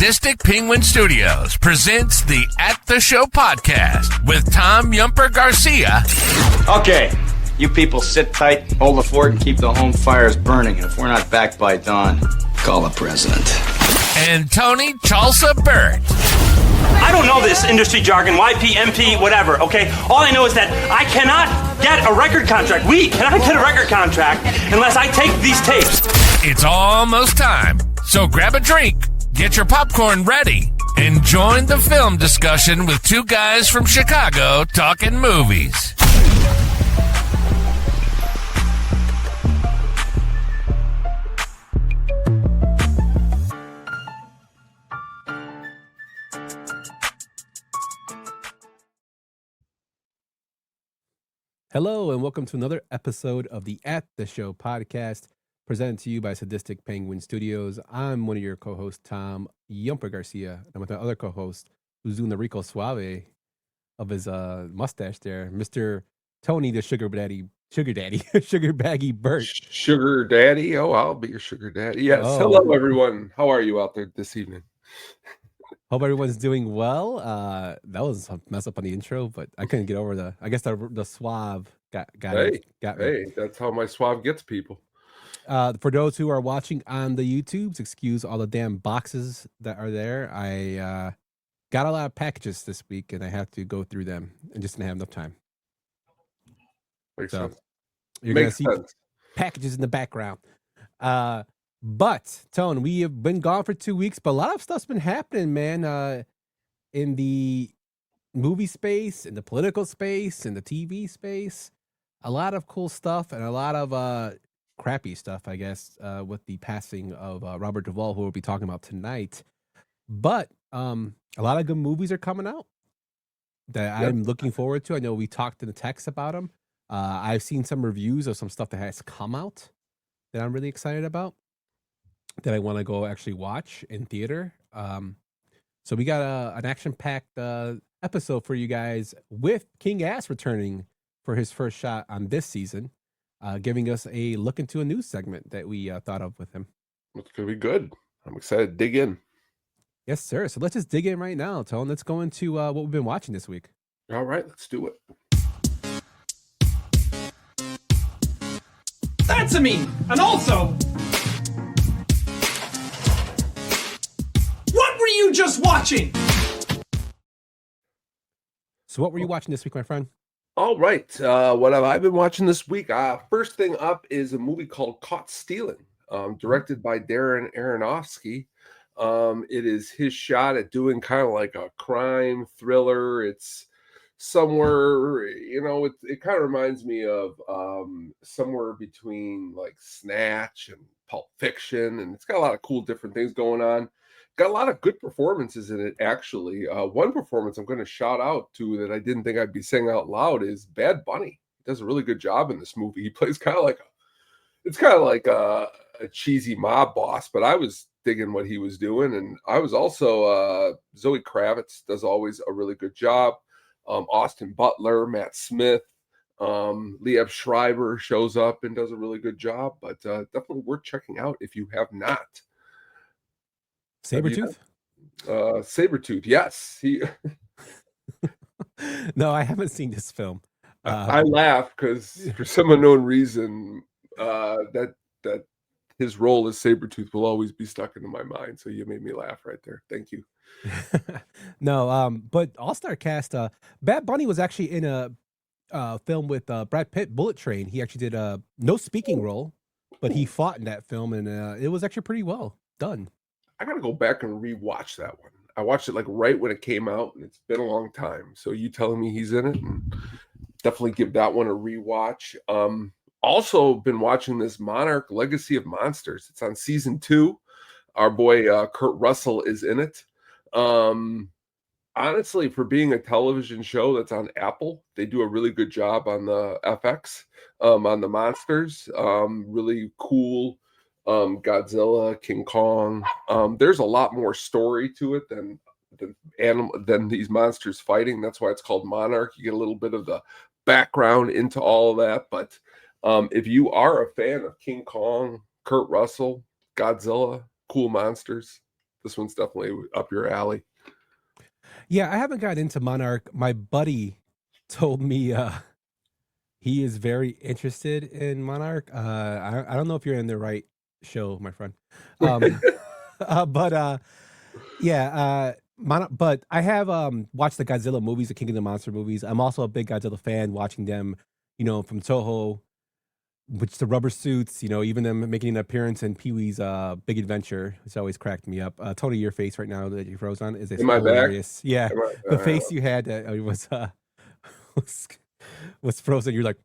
Sadistic Penguin Studios presents the At the Show podcast with Tom Yumper Garcia. Okay, you people sit tight, hold the fort, and keep the home fires burning. And if we're not back by dawn, call the president. And Tony Chalsa Burt. I don't know this industry jargon, YP, MP, whatever, okay? All I know is that I cannot get a record contract. We cannot get a record contract unless I take these tapes. It's almost time, so grab a drink, get your popcorn ready, and join the film discussion with two guys from Chicago talking movies. Hello, and welcome to another episode of the At the Show podcast, presented to you by Sadistic Penguin Studios. I'm one of your co-hosts, Tom Yumper Garcia, and with my other co-host, who's doing the Rico Suave of his mustache there, Mr. Tony, the sugar baggy Burt. Sugar daddy? Oh, I'll be your sugar daddy. Yes. Oh. Hello, everyone. How are you out there this evening? Hope everyone's doing well. That was a mess up on the intro, but I couldn't get over the suave got me. Hey, that's how my suave gets people. For those who are watching on the YouTubes, excuse all the damn boxes that are there. I got a lot of packages this week, and I have to go through them, and just didn't have enough time. Makes So sense. you're going to see packages in the background. But, Tone, we have been gone for 2 weeks, but a lot of stuff's been happening, man, in the movie space, in the political space, in the TV space. A lot of cool stuff and a lot of crappy stuff, I guess, with the passing of Robert Duvall, who we'll be talking about tonight. But a lot of good movies are coming out that I'm looking forward to. I know we talked in the text about them. I've seen some reviews of some stuff that has come out that I'm really excited about, that I want to go actually watch in theater. So we got an action-packed episode for you guys with King Ass returning for his first shot on this season, giving us a look into a news segment that we thought of with him. It's going to be good. I'm excited to dig in. Yes, sir. So let's just dig in right now, Tone. Let's go into what we've been watching this week. All right, let's do it. That's a me. And also, what were you just watching? So what were you watching this week, my friend? All right. What have I been watching this week? First thing up is a movie called Caught Stealing, directed by Darren Aronofsky. It is his shot at doing kind of like a crime thriller. It's somewhere, it kind of reminds me of somewhere between like Snatch and Pulp Fiction, and it's got a lot of cool different things going on. Got a lot of good performances in it, actually. One performance I'm going to shout out to that I didn't think I'd be saying out loud is Bad Bunny. He does a really good job in this movie. He plays kind of like a cheesy mob boss, but I was digging what he was doing. And I was also, Zoe Kravitz does always a really good job. Austin Butler, Matt Smith, Liev Schreiber shows up and does a really good job, but definitely worth checking out if you have not. Sabretooth? Sabretooth, yes. No, I haven't seen this film. I laugh because for some unknown reason, that his role as Sabretooth will always be stuck into my mind. So you made me laugh right there. Thank you. No, but all-star cast. Bad Bunny was actually in a film with Brad Pitt, Bullet Train. He actually did a no speaking role, but he fought in that film, and it was actually pretty well done. I gotta go back and rewatch that one. I watched it like right when it came out, and it's been a long time. So you telling me he's in it, and definitely give that one a rewatch. Also been watching this Monarch Legacy of Monsters. It's on season 2. Our boy Kurt Russell is in it. Honestly, for being a television show that's on Apple, they do a really good job on the FX, on the monsters. Really cool. Godzilla, King Kong. There's a lot more story to it than these monsters fighting. That's why it's called Monarch. You get a little bit of the background into all of that. But if you are a fan of King Kong, Kurt Russell, Godzilla, cool monsters, this one's definitely up your alley. Yeah, I haven't gotten into Monarch. My buddy told me he is very interested in Monarch. I don't know if you're in the right show, my friend. But yeah, but I have watched the Godzilla movies, the King of the Monster movies. I'm also a big Godzilla fan, watching them, from Toho, which the rubber suits, even them making an appearance in Pee-wee's Big Adventure, which always cracked me up. Tony, your face right now that you froze on is In my back? hilarious. Yeah, Am I- the face you had was was frozen. You're like,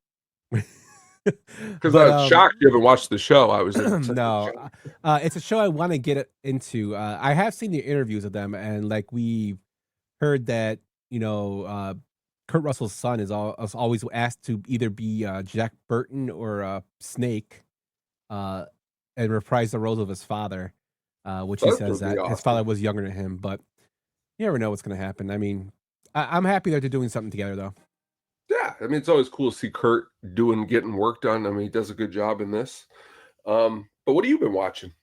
Because But, I was shocked you haven't watched the show. I was no, it's a show I want to get into. I have seen the interviews of them, and like we heard that Kurt Russell's son is always asked to either be Jack Burton or Snake, and reprise the roles of his father, which he That says would be that his awesome. father was younger than him. But you never know what's going to happen. I mean, I'm happy that they're doing something together, though. Yeah, I mean, it's always cool to see Kurt getting work done. I mean, he does a good job in this. But what have you been watching?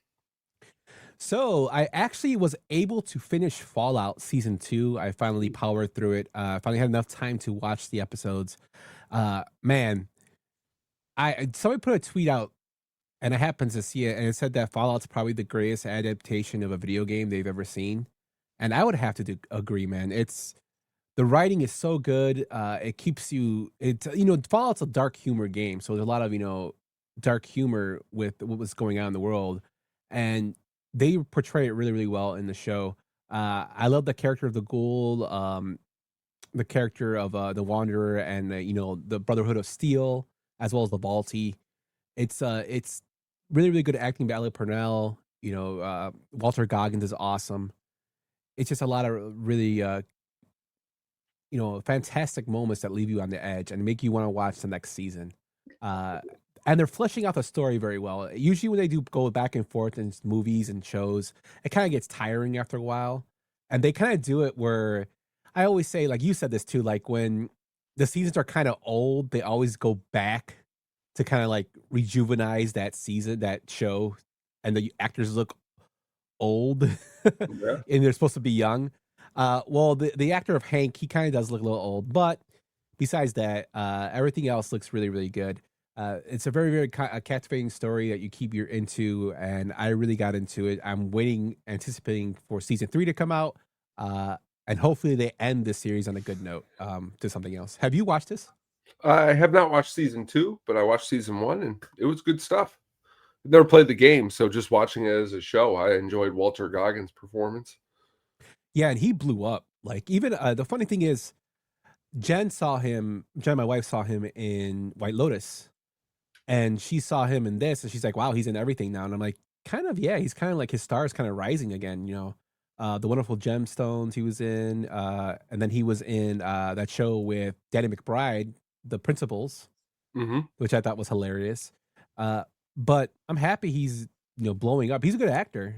So I actually was able to finish Fallout season 2. I finally powered through it. Finally had enough time to watch the episodes. Man, somebody put a tweet out, and I happened to see it, and it said that Fallout's probably the greatest adaptation of a video game they've ever seen, and I would have to agree, man. The writing is so good. It keeps you. Fallout's a dark humor game, so there's a lot of dark humor with what was going on in the world, and they portray it really, really well in the show. I love the character of the Ghoul, the character of the Wanderer, and the Brotherhood of Steel, as well as the Balti. It's really, really good acting by Ella Purnell. Walter Goggins is awesome. It's just a lot of really fantastic moments that leave you on the edge and make you want to watch the next season. And they're fleshing out the story very well. Usually when they do go back and forth in movies and shows, it kind of gets tiring after a while. And they kind of do it where I always say, like you said this too, like when the seasons are kind of old, they always go back to kind of like rejuvenize that season, that show, and the actors look old Yeah. and they're supposed to be young. Well, the actor of Hank, he kind of does look a little old, but besides that, everything else looks really, really good. It's a very, very captivating story that you keep your into, and I really got into it. I'm anticipating for season 3 to come out, and hopefully they end this series on a good note to something else. Have you watched this? I have not watched season 2, but I watched season 1, and it was good stuff. I've never played the game, so just watching it as a show, I enjoyed Walter Goggins' performance. Yeah, and he blew up. Like, even the funny thing is, Jen, my wife, saw him in White Lotus, and she saw him in this, and she's like, wow, he's in everything now. And I'm like, kind of, yeah, he's kind of like, his star is kind of rising again, The Wonderful Gemstones he was in, and then he was in that show with Danny McBride, The Principals, which I thought was hilarious. But I'm happy he's blowing up. He's a good actor.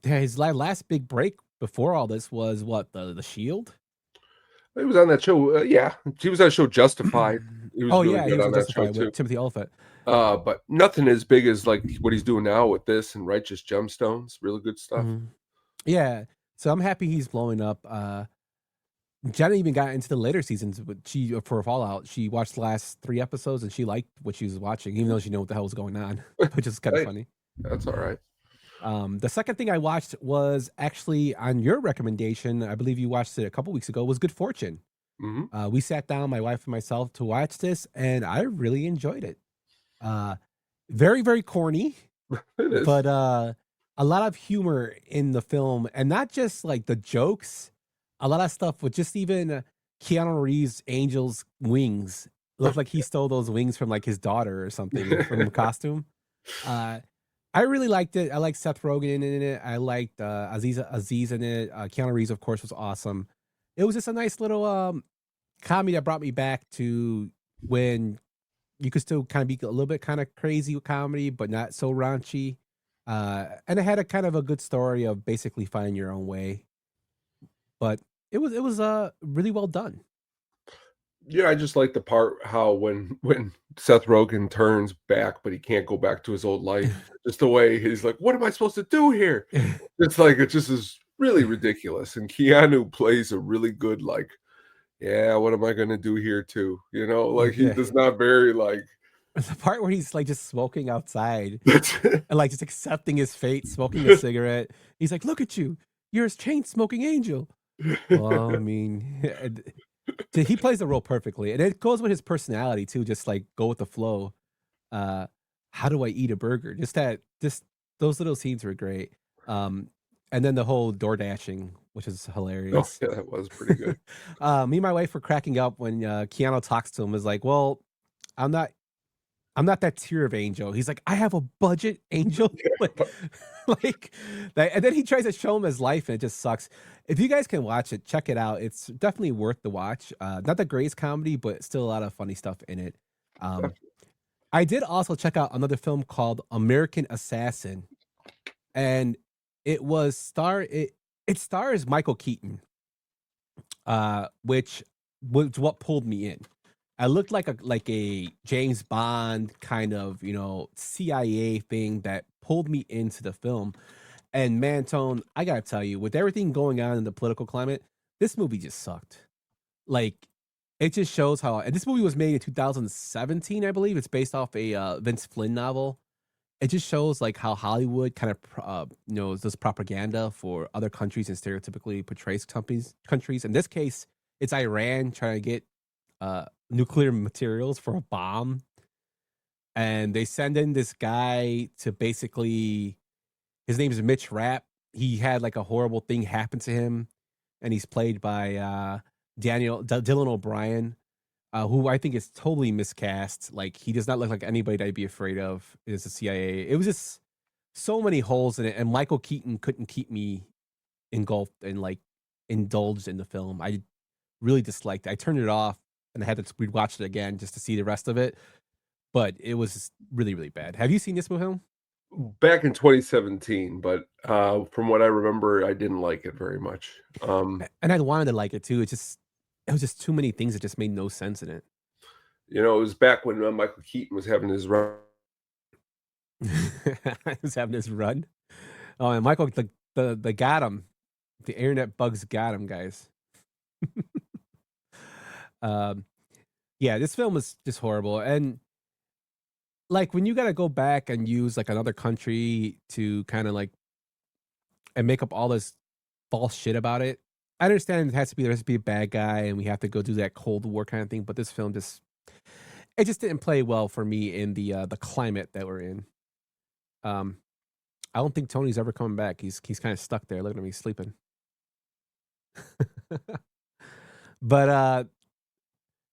His last big break before all this was what, the Shield? He was on that show. Yeah, he was on that show Justified. He was he good was on that show Justified too. with Timothy Olyphant. But nothing as big as like what he's doing now with this and Righteous Gemstones. Really good stuff. Yeah, so I'm happy he's blowing up. Jenna even got into the later seasons, but for Fallout, she watched the last 3 episodes and she liked what she was watching, even though she knew what the hell was going on, which is kind of funny. That's all right. The second thing I watched was actually on your recommendation. I believe you watched it a couple weeks ago. Was Good Fortune. We sat down, my wife and myself, to watch this, and I really enjoyed it. Very, very corny, It is. but a lot of humor in the film, and not just like the jokes. A lot of stuff with just even Keanu Reeves' angel's wings. Looked like he stole those wings from like his daughter or something from a costume. I really liked it. I liked Seth Rogen in it. I liked Aziz in it. Keanu Reeves, of course, was awesome. It was just a nice little comedy that brought me back to when you could still kind of be a little bit kind of crazy with comedy, but not so raunchy. And it had a kind of a good story of basically finding your own way. But it was really well done. Yeah, I just like the part how when Seth Rogen turns back, but he can't go back to his old life. Just the way he's like, "What am I supposed to do here?" It's like it just is really ridiculous. And Keanu plays a really good like, yeah, what am I gonna do here too? You know, like he Yeah. does not very like The part where he's like just smoking outside that's and like just accepting his fate, smoking a cigarette. He's like, "Look at you, you're a chain smoking angel." Well, I mean, he plays the role perfectly, and it goes with his personality too. Just like go with the flow. How do I eat a burger? Just those little scenes were great. Um, and then the whole door dashing, which is Oh, hilarious. yeah, that was pretty good. Me and my wife were cracking up when Keanu talks to him. Is like, well, I'm not. I'm not that tier of angel. He's like, I have a budget angel, like that. And then he tries to show him his life, and it just sucks. If you guys can watch it, check it out. It's definitely worth the watch. Not the greatest comedy, but still a lot of funny stuff in it. Um, I did also check out another film called American Assassin, and it stars Michael Keaton, which was what pulled me in. I looked like a James Bond kind of, CIA thing that pulled me into the film. And man, Tone, I gotta tell you, with everything going on in the political climate, this movie just sucked. Like, it just shows how. And this movie was made in 2017, I believe. It's based off a Vince Flynn novel. It just shows like how Hollywood kind of, does propaganda for other countries and stereotypically portrays countries. In this case, it's Iran trying to get nuclear materials for a bomb, and they send in this guy to basically, his name is Mitch Rapp. He had like a horrible thing happen to him, and he's played by Dylan O'Brien, who I think is totally miscast. Like, he does not look like anybody that I'd be afraid of is the CIA. It was just so many holes in it, and Michael Keaton couldn't keep me engulfed and like indulged in the film. I really disliked it. I turned it off and I had to rewatch it again just to see the rest of it. But it was really, really bad. Have you seen this film? Back in 2017, but from what I remember, I didn't like it very much. And I wanted to like it too. It was just too many things that just made no sense in it. It was back when Michael Keaton was having his run. He was having his run. Oh, and Michael, the got him. The internet bugs got him, guys. Yeah, this film is just horrible. And like, when you got to go back and use like another country to kind of like and make up all this false shit about it, I understand there has to be a bad guy and we have to go do that Cold War kind of thing, but this film just didn't play well for me in the climate that we're in. I don't think Tony's ever coming back. He's kind of stuck there. Look at him, he's sleeping. But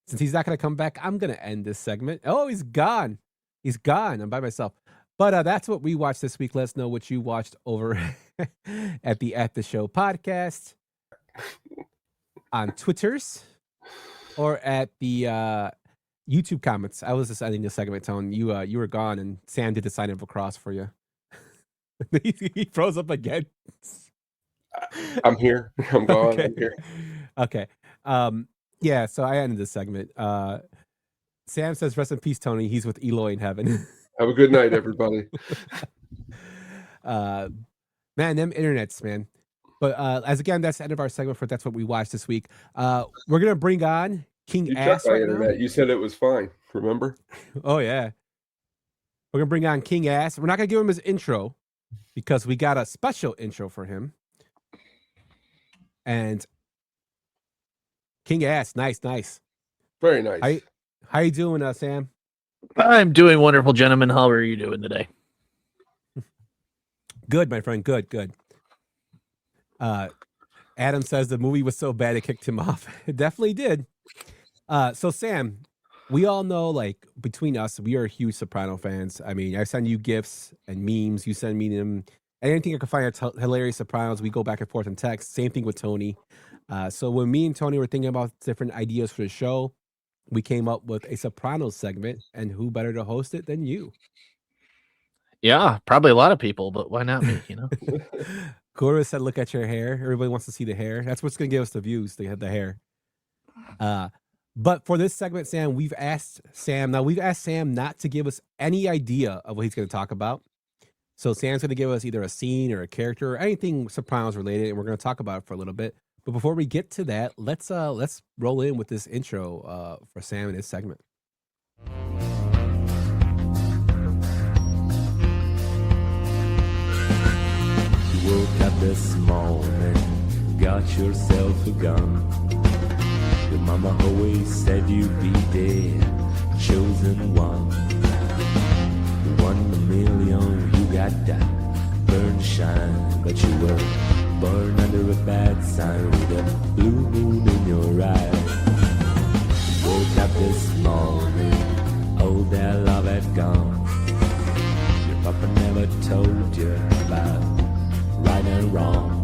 since he's not going to come back, I'm going to end this segment. Oh, he's gone. He's gone. I'm by myself. But that's what we watched this week. Let us know what you watched over at the Show podcast on Twitters or at the YouTube comments. I was just ending the segment, Tone. You were gone, and Sam did the sign of a cross for you. He froze up again. I'm here. I'm gone. Okay. I'm here. Okay. Yeah, so I ended this segment. Sam says, rest in peace, Tony. He's with Eloy in heaven. Have a good night, everybody. Man, them internets, man. But as again, that's the end of our segment for That's What We Watched this week. We're going to bring on King You Ass checked my right internet. now. You said it was fine. Remember? Oh, yeah. We're going to bring on King Ass. We're not going to give him his intro because we got a special intro for him. And King Ass, nice. Very nice. How you doing, Sam? I'm doing wonderful, gentlemen. How are you doing today? Good, my friend. Good. Adam says the movie was so bad it kicked him off. It definitely did. So Sam, we all know, like, between us, we are huge Soprano fans. I mean, I send you gifts and memes. You send me them. Anything I can find that's hilarious Sopranos, we go back and forth in text. Same thing with Tony. So when me and Tony were thinking about different ideas for the show, we came up with a Sopranos segment, and who better to host it than you? Yeah, probably a lot of people, but why not me, Cora said, look at your hair. Everybody wants to see the hair. That's what's going to give us the views, the hair. But for this segment, Sam, we've asked Sam not to give us any idea of what he's going to talk about. So Sam's going to give us either a scene or a character or anything Sopranos related, and we're going to talk about it for a little bit. But before we get to that, let's roll in with this intro for Sam and his segment. You woke up this morning, got yourself a gun. Your mama always said you'd be the chosen one. The 1 in a million, you got that burn shine. But you were born under a bad sign with a blue moon in your eye. You woke up this morning, all that love had gone. Your papa never told you about right and wrong.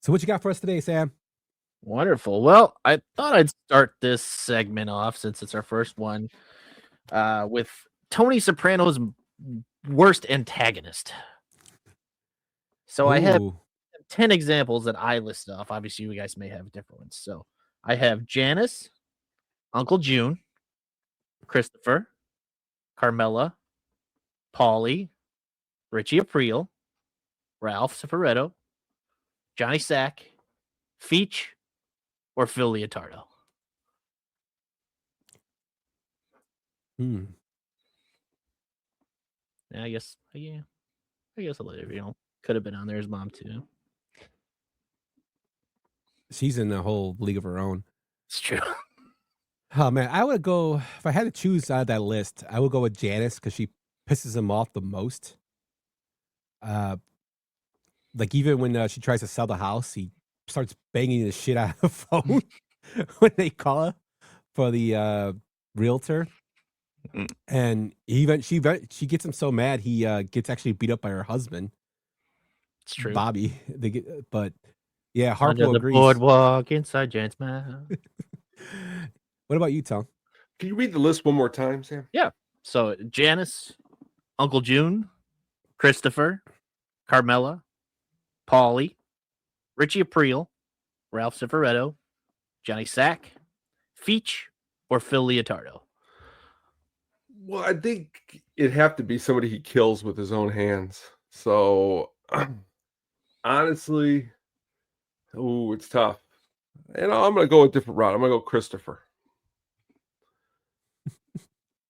So what you got for us today, Sam? Wonderful. Well, I thought I'd start this segment off since it's our first one with Tony Soprano's worst antagonist. So I have 10 examples that I list off. Obviously, you guys may have different ones. So I have Janice, Uncle June, Christopher, Carmela, Paulie, Richie Aprile, Ralph Cifaretto, Johnny Sack, Feach, or Phil Leotardo. Yeah, I guess a little, could have been on there. His mom too. She's in a whole league of her own. It's true. Oh man, I would go if I had to choose out of that list. I would go with Janice because she pisses him off the most. Like even when she tries to sell the house, he starts banging the shit out of the phone when they call her for the realtor. And she gets him so mad he gets actually beat up by her husband. It's true, Bobby. But yeah, Harpo Under the agrees. boardwalk inside Jan's mouth. What about you, Tom? Can you read the list one more time, Sam? Yeah. So Janice, Uncle June, Christopher, Carmela, Paulie, Richie Aprile, Ralph Cifaretto, Johnny Sack, Feach, or Phil Leotardo. Well, I think it'd have to be somebody he kills with his own hands. So, honestly, it's tough. I'm going to go a different route. I'm going to go Christopher.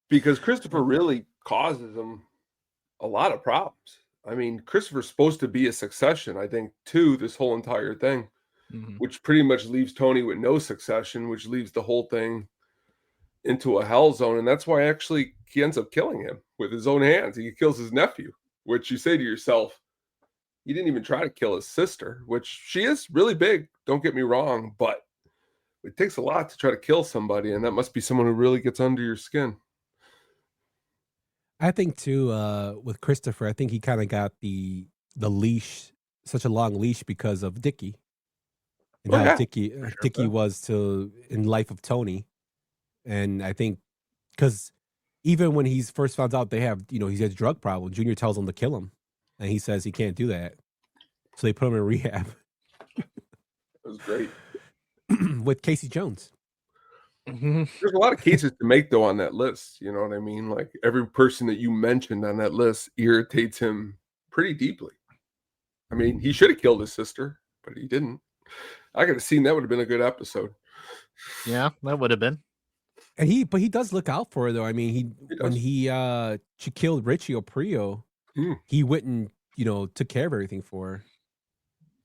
Because Christopher really causes him a lot of problems. I mean, Christopher's supposed to be a succession, I think, to this whole entire thing, which pretty much leaves Tony with no succession, which leaves the whole thing into a hell zone. And that's why actually he ends up killing him with his own hands. He kills his nephew, which you say to yourself, he didn't even try to kill his sister, which she is really big. Don't get me wrong, but it takes a lot to try to kill somebody. And that must be someone who really gets under your skin. I think too, with Christopher, I think he kind of got the leash, such a long leash because of Dickie. And how Dickie was in life of Tony. And I think because even when he's first found out he has a drug problem, Junior tells him to kill him. And he says he can't do that. So they put him in rehab. That was great. With Casey Jones. There's a lot of cases to make, though, on that list. You know what I mean? Like every person that you mentioned on that list irritates him pretty deeply. I mean, he should have killed his sister, but he didn't. I could have seen that would have been a good episode. Yeah, that would have been. And he does look out for her, though. I mean, when she killed Richie Aprile, he went and took care of everything for her.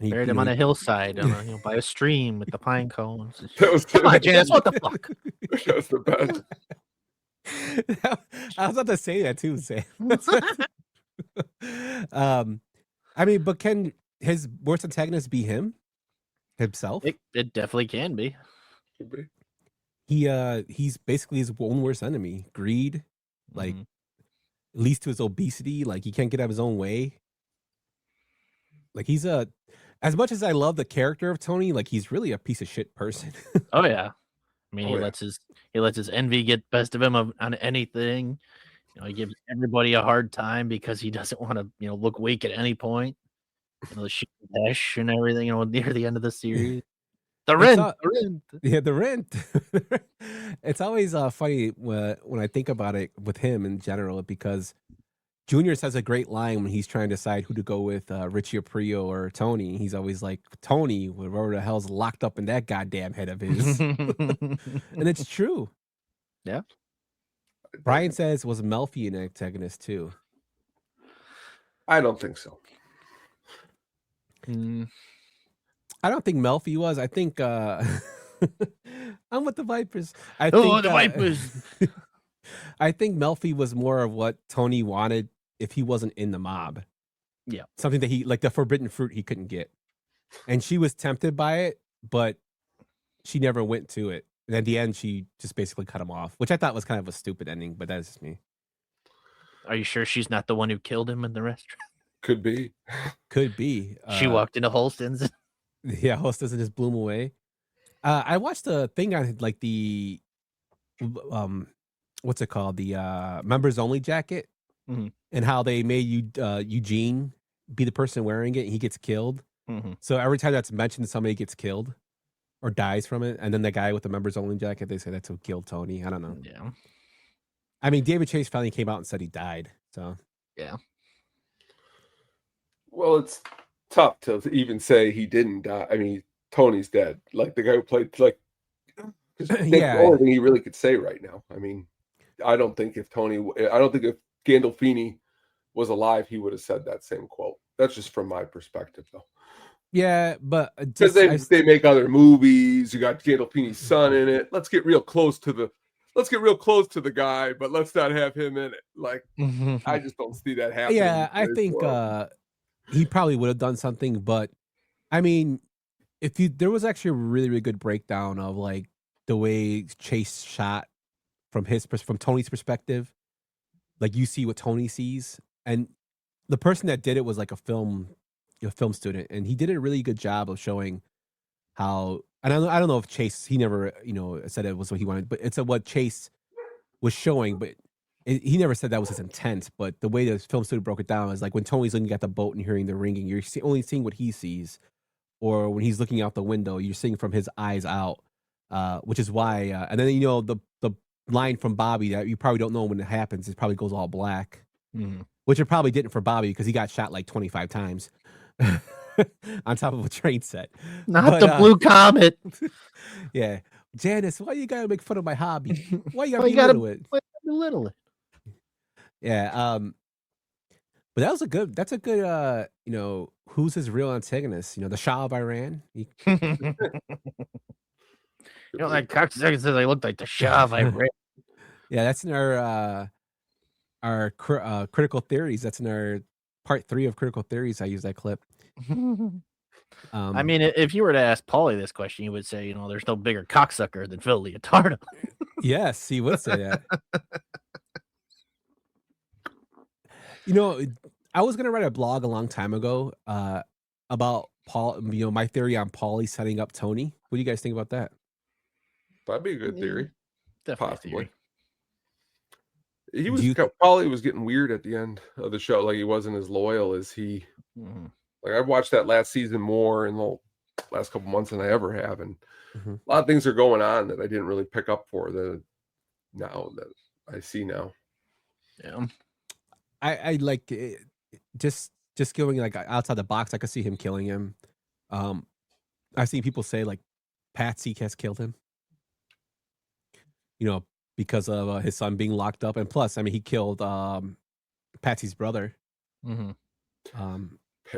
He buried him on a hillside, by a stream with the pine cones. Come on, Janice, what the fuck? That was the best. I was about to say that too, Sam. I mean, but can his worst antagonist be himself? It definitely can be. Could be. He's basically his own worst enemy. Greed, like leads to his obesity. Like he can't get out of his own way. Like he's as much as I love the character of Tony, like he's really a piece of shit person. Oh yeah, I mean he lets his envy get best of him on anything. He gives everybody a hard time because he doesn't want to look weak at any point. The shit and everything. Near the end of the series. The rent. Yeah, the rent. It's always funny when I think about it with him in general, because Junior says a great line when he's trying to decide who to go with, Richie Aprile or Tony. He's always like, Tony, whatever the hell's locked up in that goddamn head of his. And it's true. Yeah. Brian says, was Melfi an antagonist too? I don't think so. I don't think Melfi was. I think I'm with the Vipers. The Vipers. I think Melfi was more of what Tony wanted if he wasn't in the mob. Yeah. Something that he, like the forbidden fruit, he couldn't get. And she was tempted by it, but she never went to it. And at the end, she just basically cut him off, which I thought was kind of a stupid ending, but that's just me. Are you sure she's not the one who killed him in the restaurant? Could be. Could be. She walked into Holston's. Yeah, Holston's and just blew him away. I watched the thing on like the what's it called? The members only jacket, and how they made Eugene be the person wearing it and he gets killed. So every time that's mentioned, somebody gets killed or dies from it, and then the guy with the members only jacket, they say that's who killed Tony. I don't know. Yeah. I mean, David Chase finally came out and said he died. So yeah. Well, it's tough to even say he didn't die. I mean, Tony's dead. Like the guy who played, like, that's the only thing he really could say right now. I mean, I don't think if Gandolfini was alive, he would have said that same quote. That's just from my perspective, though. Yeah, but because they make other movies. You got Gandolfini's son in it. Let's get real close to the guy, but let's not have him in it. Like, I just don't see that happening. Yeah, I think he probably would have done something, but I mean, there was actually a really, really good breakdown of like the way Chase shot from Tony's perspective. Like, you see what Tony sees, and the person that did it was like a film student, and he did a really good job of showing how. And I don't know if Chase, he never said it was what he wanted, but it's what Chase was showing, but he never said that was his intent. But the way the film student broke it down is like when Tony's looking at the boat and hearing the ringing, you're only seeing what he sees, or when he's looking out the window, you're seeing from his eyes out, which is why. And then the line from Bobby that you probably don't know when it happens, it probably goes all black, which it probably didn't for Bobby because he got shot like 25 times on top of a train set. Not the Blue Comet. Yeah, Janice, why you gotta make fun of my hobby? Why you gotta belittle it? Yeah, but that's a good who's his real antagonist? The Shah of Iran. That cocksucker says I look like the Shah of Iran. Yeah, that's in our critical theories. That's in our part 3 of critical theories. I use that clip. I mean, if you were to ask Paulie this question, he would say, there's no bigger cocksucker than Phil Leotardo. Yes, he would say that. I was gonna write a blog a long time ago about Paul. My theory on Paulie setting up Tony. What do you guys think about that? That'd be a good theory. Definitely possibly. Paulie was getting weird at the end of the show. Like, he wasn't as loyal as he. Like, I've watched that last season more in the last couple months than I ever have, and a lot of things are going on that I didn't really pick up for that I see now. Yeah, I like it, just going like outside the box. I could see him killing him. I've seen people say like Patsy has killed him. Because of his son being locked up, and plus, I mean, he killed Patsy's brother.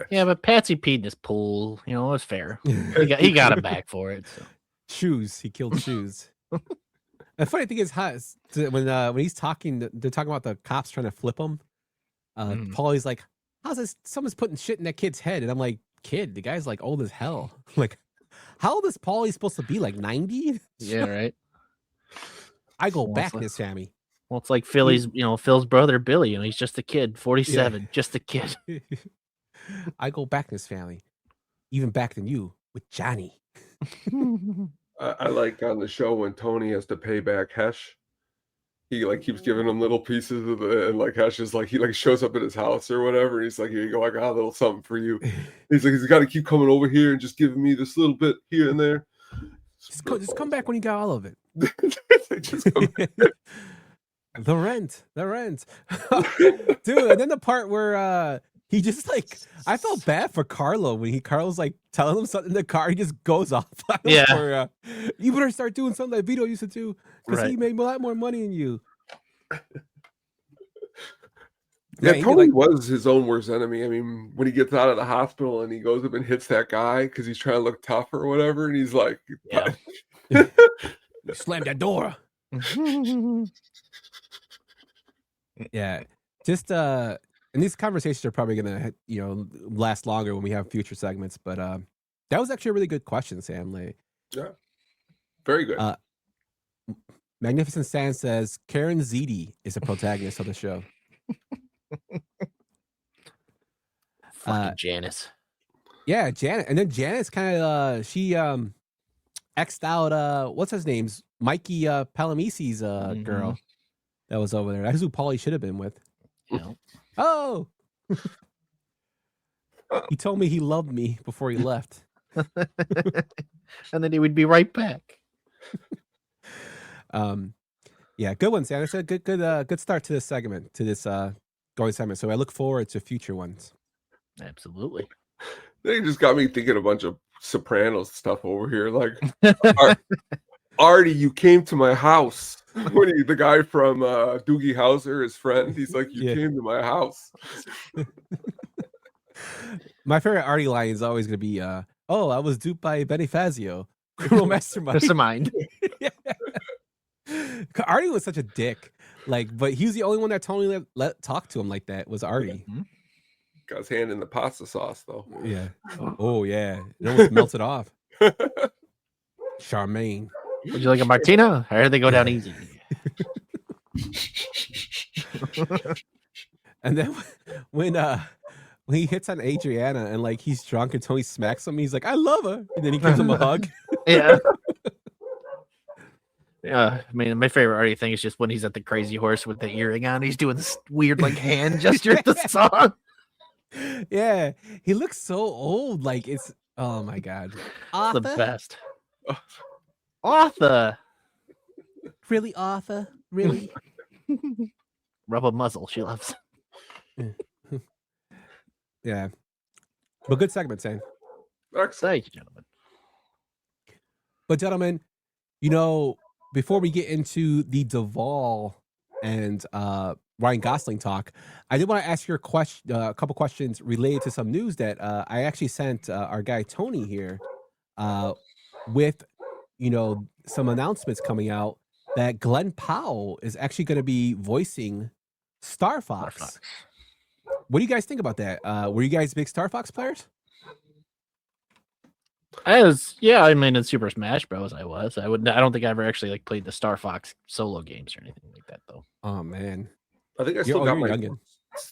Yeah, but Patsy peed in his pool. It was fair. He got him back for it. So. Shoes. He killed Shoes. The funny thing is, when he's talking, they're talking about the cops trying to flip him. Paulie's like, "How's this? Someone's putting shit in that kid's head," and I'm like, "Kid, the guy's like old as hell. Like, how old is Paulie supposed to be? Like 90? Yeah, right." I go back in his family. Well, it's like Phil's brother Billy. He's just a kid, 47, just a kid. I go back in his family, even back than you with Johnny. I like on the show when Tony has to pay back Hesh. He like keeps giving him little pieces of and like Hesh is like, he like shows up at his house or whatever. And he's like, "Here you go, I got a little something for you." He's like, he's got to keep coming over here and just giving me this little bit here and there. Just come back when you got all of it. Just come back. The rent, dude. And then the part where he just like, I felt bad for Carlo when Carlo's like telling him something in the car. He just goes off. Yeah. You better start doing something that Vito used to do because he made a lot more money than you. Yeah, Man, Tony was his own worst enemy. I mean, when he gets out of the hospital and he goes up and hits that guy because he's trying to look tough or whatever, and he's like, yeah. Slam that door. Yeah, just and these conversations are probably gonna last longer when we have future segments. But that was actually a really good question, Sam. Like, yeah, very good. Magnificent Stan says Karen Ziti is a protagonist of the show. Fucking Janice. Yeah, Janet, and then Janet's kind of she X'd out what's his name's Mikey Palamisi's girl that was over there. That's who Paulie should have been with. Yeah. Oh, he told me he loved me before he left, and then he would be right back. Yeah, good one, Sam. It's a good start to this segment, to this going segment. So I look forward to future ones. Absolutely. They just got me thinking a bunch of Sopranos stuff over here. Like, Artie, you came to my house. When the guy from Doogie Howser, his friend, he's like, you came to my house. My favorite Artie line is always going to be, I was duped by Benny Fazio, criminal mastermind. Artie was such a dick. Like, but he was the only one that totally let talk to him like that was Artie. Got his hand in the pasta sauce, though. Yeah. Oh, yeah. It almost melted off. Charmaine. Would you like a martino? Or they go down easy? And then when he hits on Adriana and like he's drunk and Tony smacks him, he's like, I love her. And then he gives him a hug. Yeah. Yeah, I mean, my favorite Artie thing is just when he's at the Crazy Horse with the earring on. He's doing this weird like hand gesture at the song. Yeah, he looks so old. Like it's oh my god, Arthur? The best. Arthur, really, Arthur, really. Rub a muzzle. She loves. Yeah, but good segment, Sam. Thank you, gentlemen. But gentlemen, before we get into the Duvall and Ryan Gosling talk, I did want to ask you a couple questions related to some news that I actually sent our guy Tony here with, some announcements coming out that Glenn Powell is actually going to be voicing Star Fox. What do you guys think about that? Were you guys big Star Fox players? I mean, in Super Smash Bros. I don't think I ever actually played the Star Fox solo games or anything like that though. Oh man. I think I still got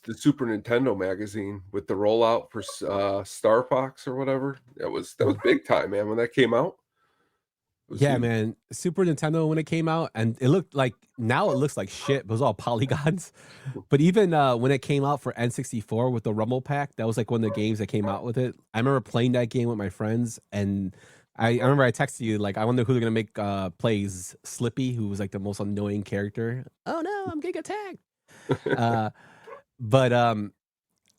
the Super Nintendo magazine with the rollout for Star Fox or whatever. That was big time, man, when that came out. Yeah, huge. Man. Super Nintendo when it came out, and it looked like now it looks like shit. It was all polygons. But even when it came out for N64 with the Rumble Pack, that was like one of the games that came out with it. I remember playing that game with my friends, and I remember I texted you like, I wonder who they're gonna make plays Slippy, who was like the most annoying character. Oh no, I'm getting attacked. But I'm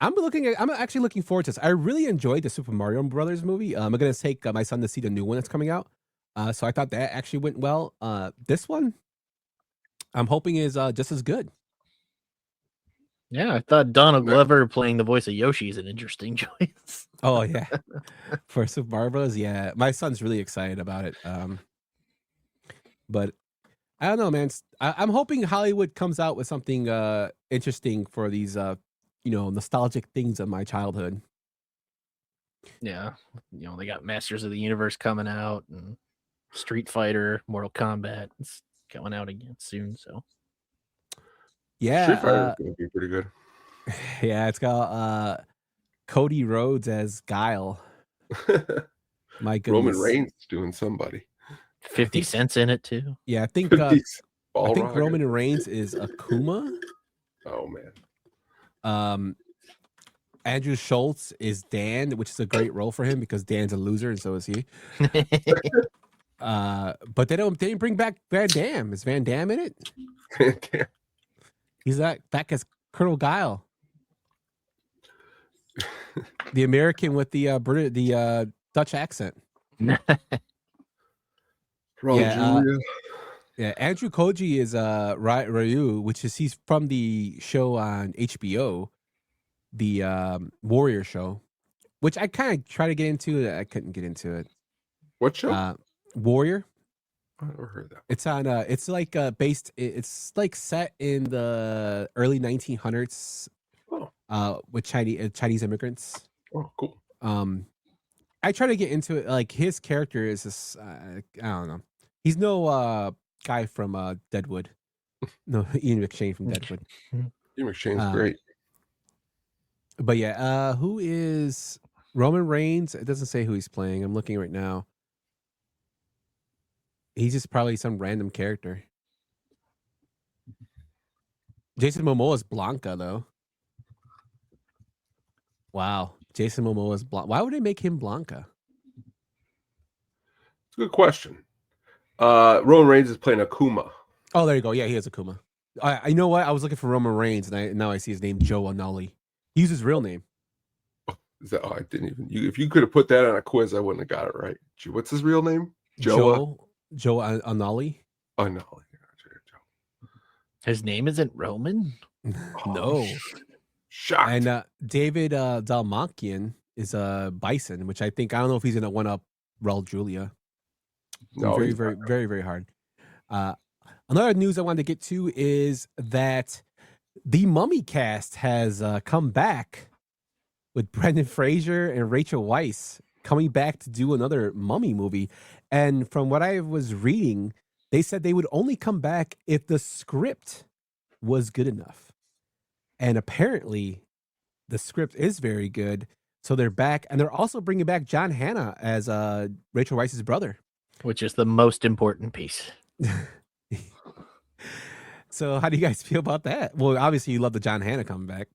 actually looking forward to this. I really enjoyed the Super Mario Brothers movie. I'm gonna take my son to see the new one that's coming out. So I thought that actually went well. This one, I'm hoping is just as good. Yeah, I thought Donald Glover playing the voice of Yoshi is an interesting choice. Oh yeah, for Super Mario Bros. Yeah, my son's really excited about it. But I don't know, man. I'm hoping Hollywood comes out with something interesting for these, nostalgic things of my childhood. Yeah, they got Masters of the Universe coming out and Street Fighter, Mortal Kombat. It's going out again soon, so yeah, Street Fighter is going to be pretty good. Yeah, it's got Cody Rhodes as Guile. My goodness, Roman Reigns doing somebody. 50 Cent's in it too. Yeah, I think Roman Reigns is Akuma. Oh man. Andrew Schultz is Dan, which is a great role for him because Dan's a loser and so is he. But they didn't bring back Van Damme. Is Van Damme in it? He's back as Colonel Guile, the American with the Dutch accent. Yeah, Andrew Koji is Ryu, which is he's from the show on HBO, the Warrior show, which I kind of tried to get into. I couldn't get into it. What show? Warrior. I never heard that. It's on. It's like based. It's like set in the early 1900s. With Chinese immigrants. Oh, cool. I try to get into it. Like his character is this. I don't know. He's no guy from Deadwood. No, Ian McShane from Deadwood. Ian McShane's great. But yeah, who is Roman Reigns? It doesn't say who he's playing. I'm looking right now. He's just probably some random character. Jason Momoa is Blanca, though. Wow. Jason Momoa is Blanca. Why would they make him Blanca? It's a good question. Roman Reigns is playing Akuma. Oh, there you go. Yeah, he has Akuma. I know what? I was looking for Roman Reigns, and now I see his name, Joe Anali. He used his real name. I didn't even. If you could have put that on a quiz, I wouldn't have got it right. What's his real name? Joe Anali. Anali. His name isn't Roman? No. Shocked. And David Dalmakian is Bison, which I don't know if he's going to one-up Raul Julia. No, very, very, very, very hard. Another news I wanted to get to is that the Mummy cast has come back with Brendan Fraser and Rachel Weisz coming back to do another Mummy movie. And from what I was reading, they said they would only come back if the script was good enough. And apparently the script is very good. So they're back. And they're also bringing back John Hannah as Rachel Weisz's brother. Which is the most important piece. So how do you guys feel about that? Well, obviously you love the John Hannah coming back.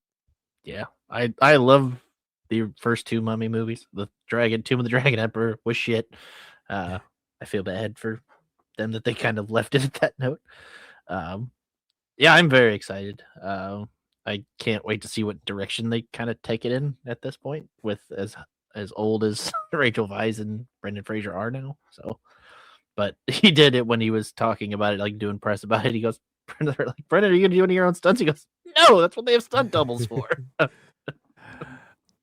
Yeah, I love the first two Mummy movies. The Tomb of the Dragon Emperor was shit. I feel bad for them that they kind of left it at that note. Yeah, I'm very excited. I can't wait to see what direction they kind of take it in at this point, with as old as Rachel Weisz and Brendan Fraser are now. So, but he did it when he was talking about it, like doing press about it. He goes, "Brendan, are you gonna do any of your own stunts?" He goes, "No, that's what they have stunt doubles for."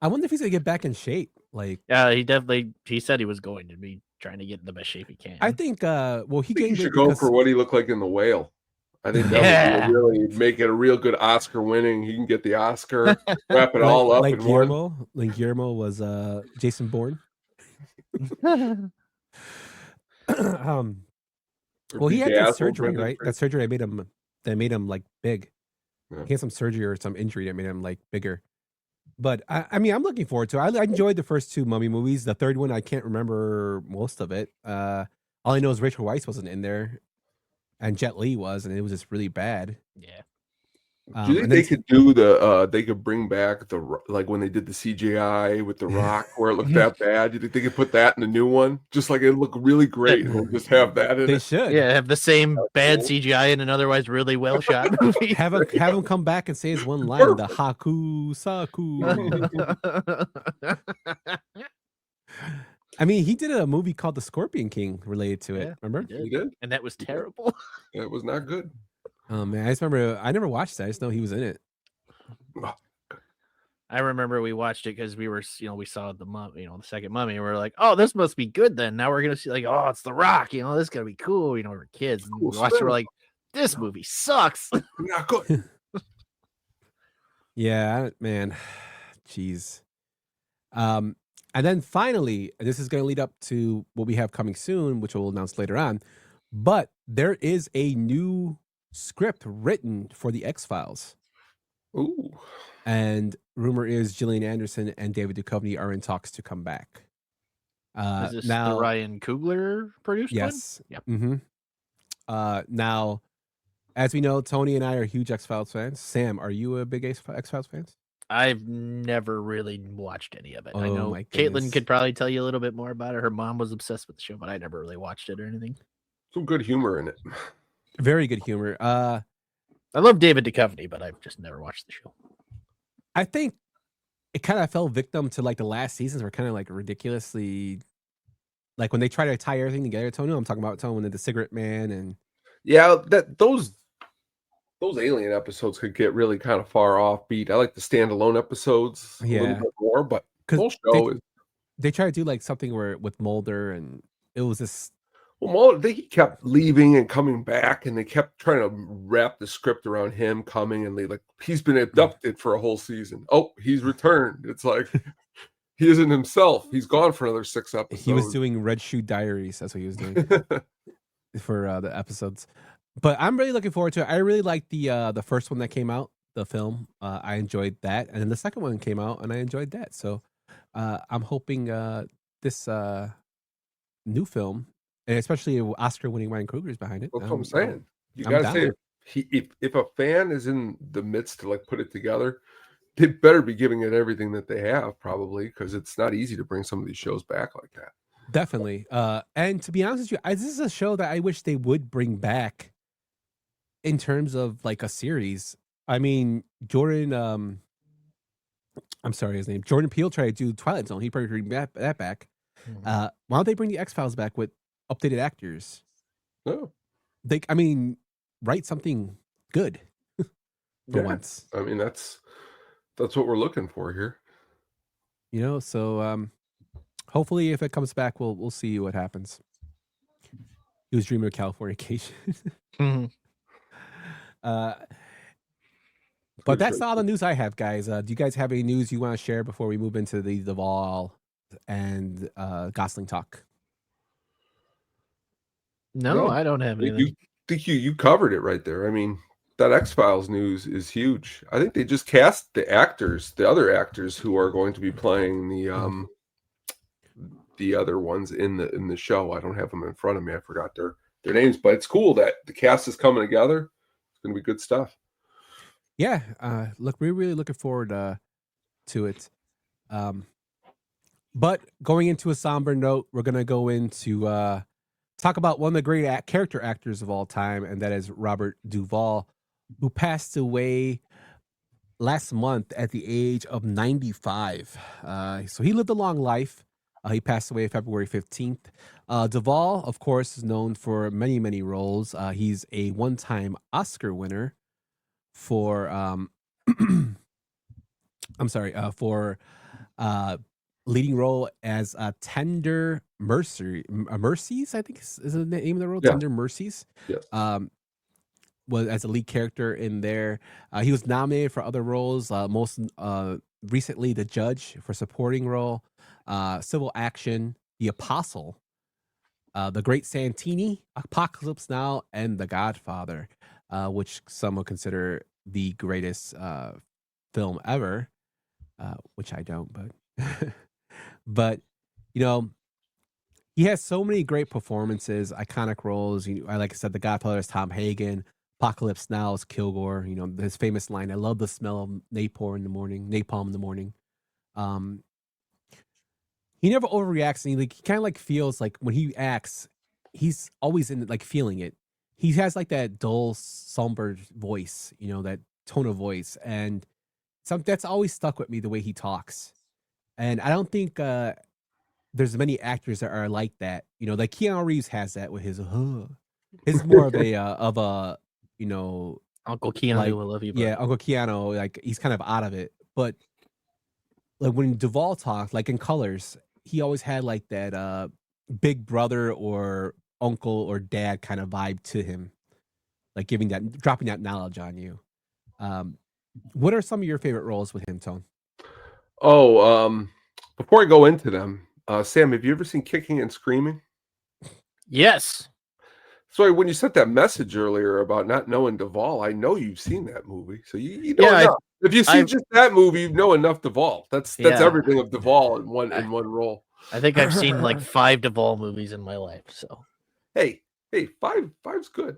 I wonder if he's gonna get back in shape. Like, yeah, he said he was going to be trying to get in the best shape he can. I think. He should go for what he looked like in The Whale. I think that would really make it a real good Oscar winning. He can get the Oscar, wrap it all up in one. Like Guillermo was Jason Bourne. Well, he had that surgery, right? That surgery that made him like big. Yeah. He had some surgery or some injury that made him like bigger. But I mean, I'm looking forward to it. I enjoyed the first two Mummy movies. The third one, I can't remember most of it. All I know is Rachel Weisz wasn't in there, and Jet Li was, and it was just really bad. Yeah. Do you think they could do they could bring back like when they did the CGI with The Rock where it looked that bad? Do you think they could put that in the new one? Just like it looked really great. We'll just have that in They it. should. Yeah, have the same bad CGI in an otherwise really well shot movie. Have him come back and say his one line, the Haku Saku. I mean, he did a movie called The Scorpion King related to it. Remember? He did? And that was terrible. It was not good. Oh man, I just remember I never watched that. I just know he was in it. I remember we watched it because we saw the second Mummy, and we are like, oh, this must be good then. Now we're gonna see like, oh, it's The Rock, this is gonna be cool. We're kids. And we watched it, we're like, this movie sucks. Not good. Yeah, man. Jeez. And then finally, this is going to lead up to what we have coming soon, which we'll announce later on. But there is a new script written for the X-Files. Ooh. And rumor is Gillian Anderson and David Duchovny are in talks to come back. Is this the Ryan Coogler produced one? Yes. Yep. Mm-hmm. Now, as we know, Tony and I are huge X-Files fans. Sam, are you a big X-Files fan? I've never really watched any of it. I Oh know my Caitlin goodness. could probably tell you a little bit more about it. Her mom was obsessed with the show, but I never really watched it or anything. Some good humor in it. Very good humor. I love David Duchovny, but I've just never watched the show. I think it kind of fell victim to like the last seasons were kind of like ridiculously, like when they try to tie everything together. Tony, I'm talking about Tony when the cigarette man and Yeah, that those alien episodes could get really kind of far off beat. I like the standalone episodes a little Yeah. bit more, but the 'cause whole show is they try to do like something where with Mulder and it was this. well, they kept leaving and coming back, and they kept trying to wrap the script around him coming and like he's been abducted for a whole season. Oh, he's returned. It's like he isn't himself. He's gone for another 6 episodes. He was doing Red Shoe Diaries. That's what he was doing for the episodes. But I'm really looking forward to it. I really liked the first one that came out, the film. I enjoyed that, and then the second one came out, and I enjoyed that. So I'm hoping this new film, and especially Oscar-winning Ryan Coogler is behind it. That's what I'm saying. You I'm gotta down say, with if a fan is in the midst to like put it together, they better be giving it everything that they have, probably, because it's not easy to bring some of these shows back like that. Definitely. And to be honest with you, this is a show that I wish they would bring back in terms of like a series. I mean, Jordan, I'm sorry, his name, Jordan Peele tried to do Twilight Zone. He probably bring that back. Mhm. Why don't they bring the X-Files back with updated actors? No, I mean, write something good for yeah. once. I mean, that's what we're looking for here. So hopefully if it comes back, we'll see what happens. He was dreaming of Californication. Mhm. But that's all the news I have, guys. Do you guys have any news you want to share before we move into the Duvall and Gosling talk? No, I don't have anything. You covered it right there. I mean, that X-Files news is huge. I think they just cast the other actors who are going to be playing the other ones in the show. I don't have them in front of me. I forgot their names, but it's cool that the cast is coming together. It's going to be good stuff. Yeah, look, we're really looking forward to it. But going into a somber note, we're gonna go into talk about one of the great character actors of all time, and that is Robert Duvall, who passed away last month at the age of 95. So he lived a long life. He passed away February 15th. Duvall, of course, is known for many, many roles. He's a one-time Oscar winner for for leading role as Tender Mercies, I think is the name of the role. Yeah. Tender Mercies. Yes. Was as a lead character in there. He was nominated for other roles, most recently the judge for supporting role, Civil Action, The Apostle, The Great Santini, Apocalypse Now, and The Godfather, which some will consider the greatest film ever, which I don't, but he has so many great performances, iconic roles. Like I said, The Godfather is Tom Hagen. Apocalypse Now is Kilgore. His famous line, "I love the smell of napalm in the morning." He never overreacts, and he kind of like feels like when he acts, he's always in like feeling it. He has like that dull, somber voice, that tone of voice, and that's always stuck with me, the way he talks. And I don't think there's many actors that are like that. Like Keanu Reeves has that with his. It's more of a Uncle Keanu, like, will love you. Yeah, Uncle Keanu, like he's kind of out of it. But like when Duvall talked, like in Colors, he always had like that big brother or uncle or dad kind of vibe to him, like dropping that knowledge on you. What are some of your favorite roles with him, Tone? Before I go into them, Sam, have you ever seen Kicking and Screaming? Yes. So when you sent that message earlier about not knowing Duvall, I know you've seen that movie. So you know enough. If you see just that movie, you know enough Duvall. That's everything of Duvall in one role. I think I've seen like 5 Duvall movies in my life. So hey, five's good.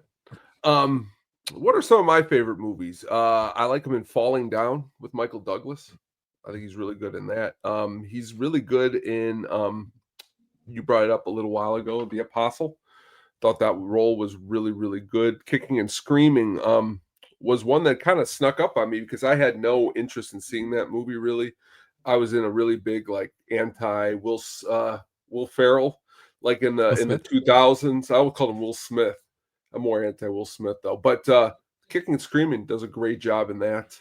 What are some of my favorite movies? I like him in Falling Down with Michael Douglas. I think he's really good in that. He's really good in you brought it up a little while ago, The Apostle. Thought that role was really, really good. Kicking and Screaming was one that kind of snuck up on me because I had no interest in seeing that movie really. I was in a really big like anti Will Ferrell, like in the Will in the Smith? 2000s. I would call him Will Smith. I'm more anti Will Smith though. But Kicking and Screaming does a great job in that.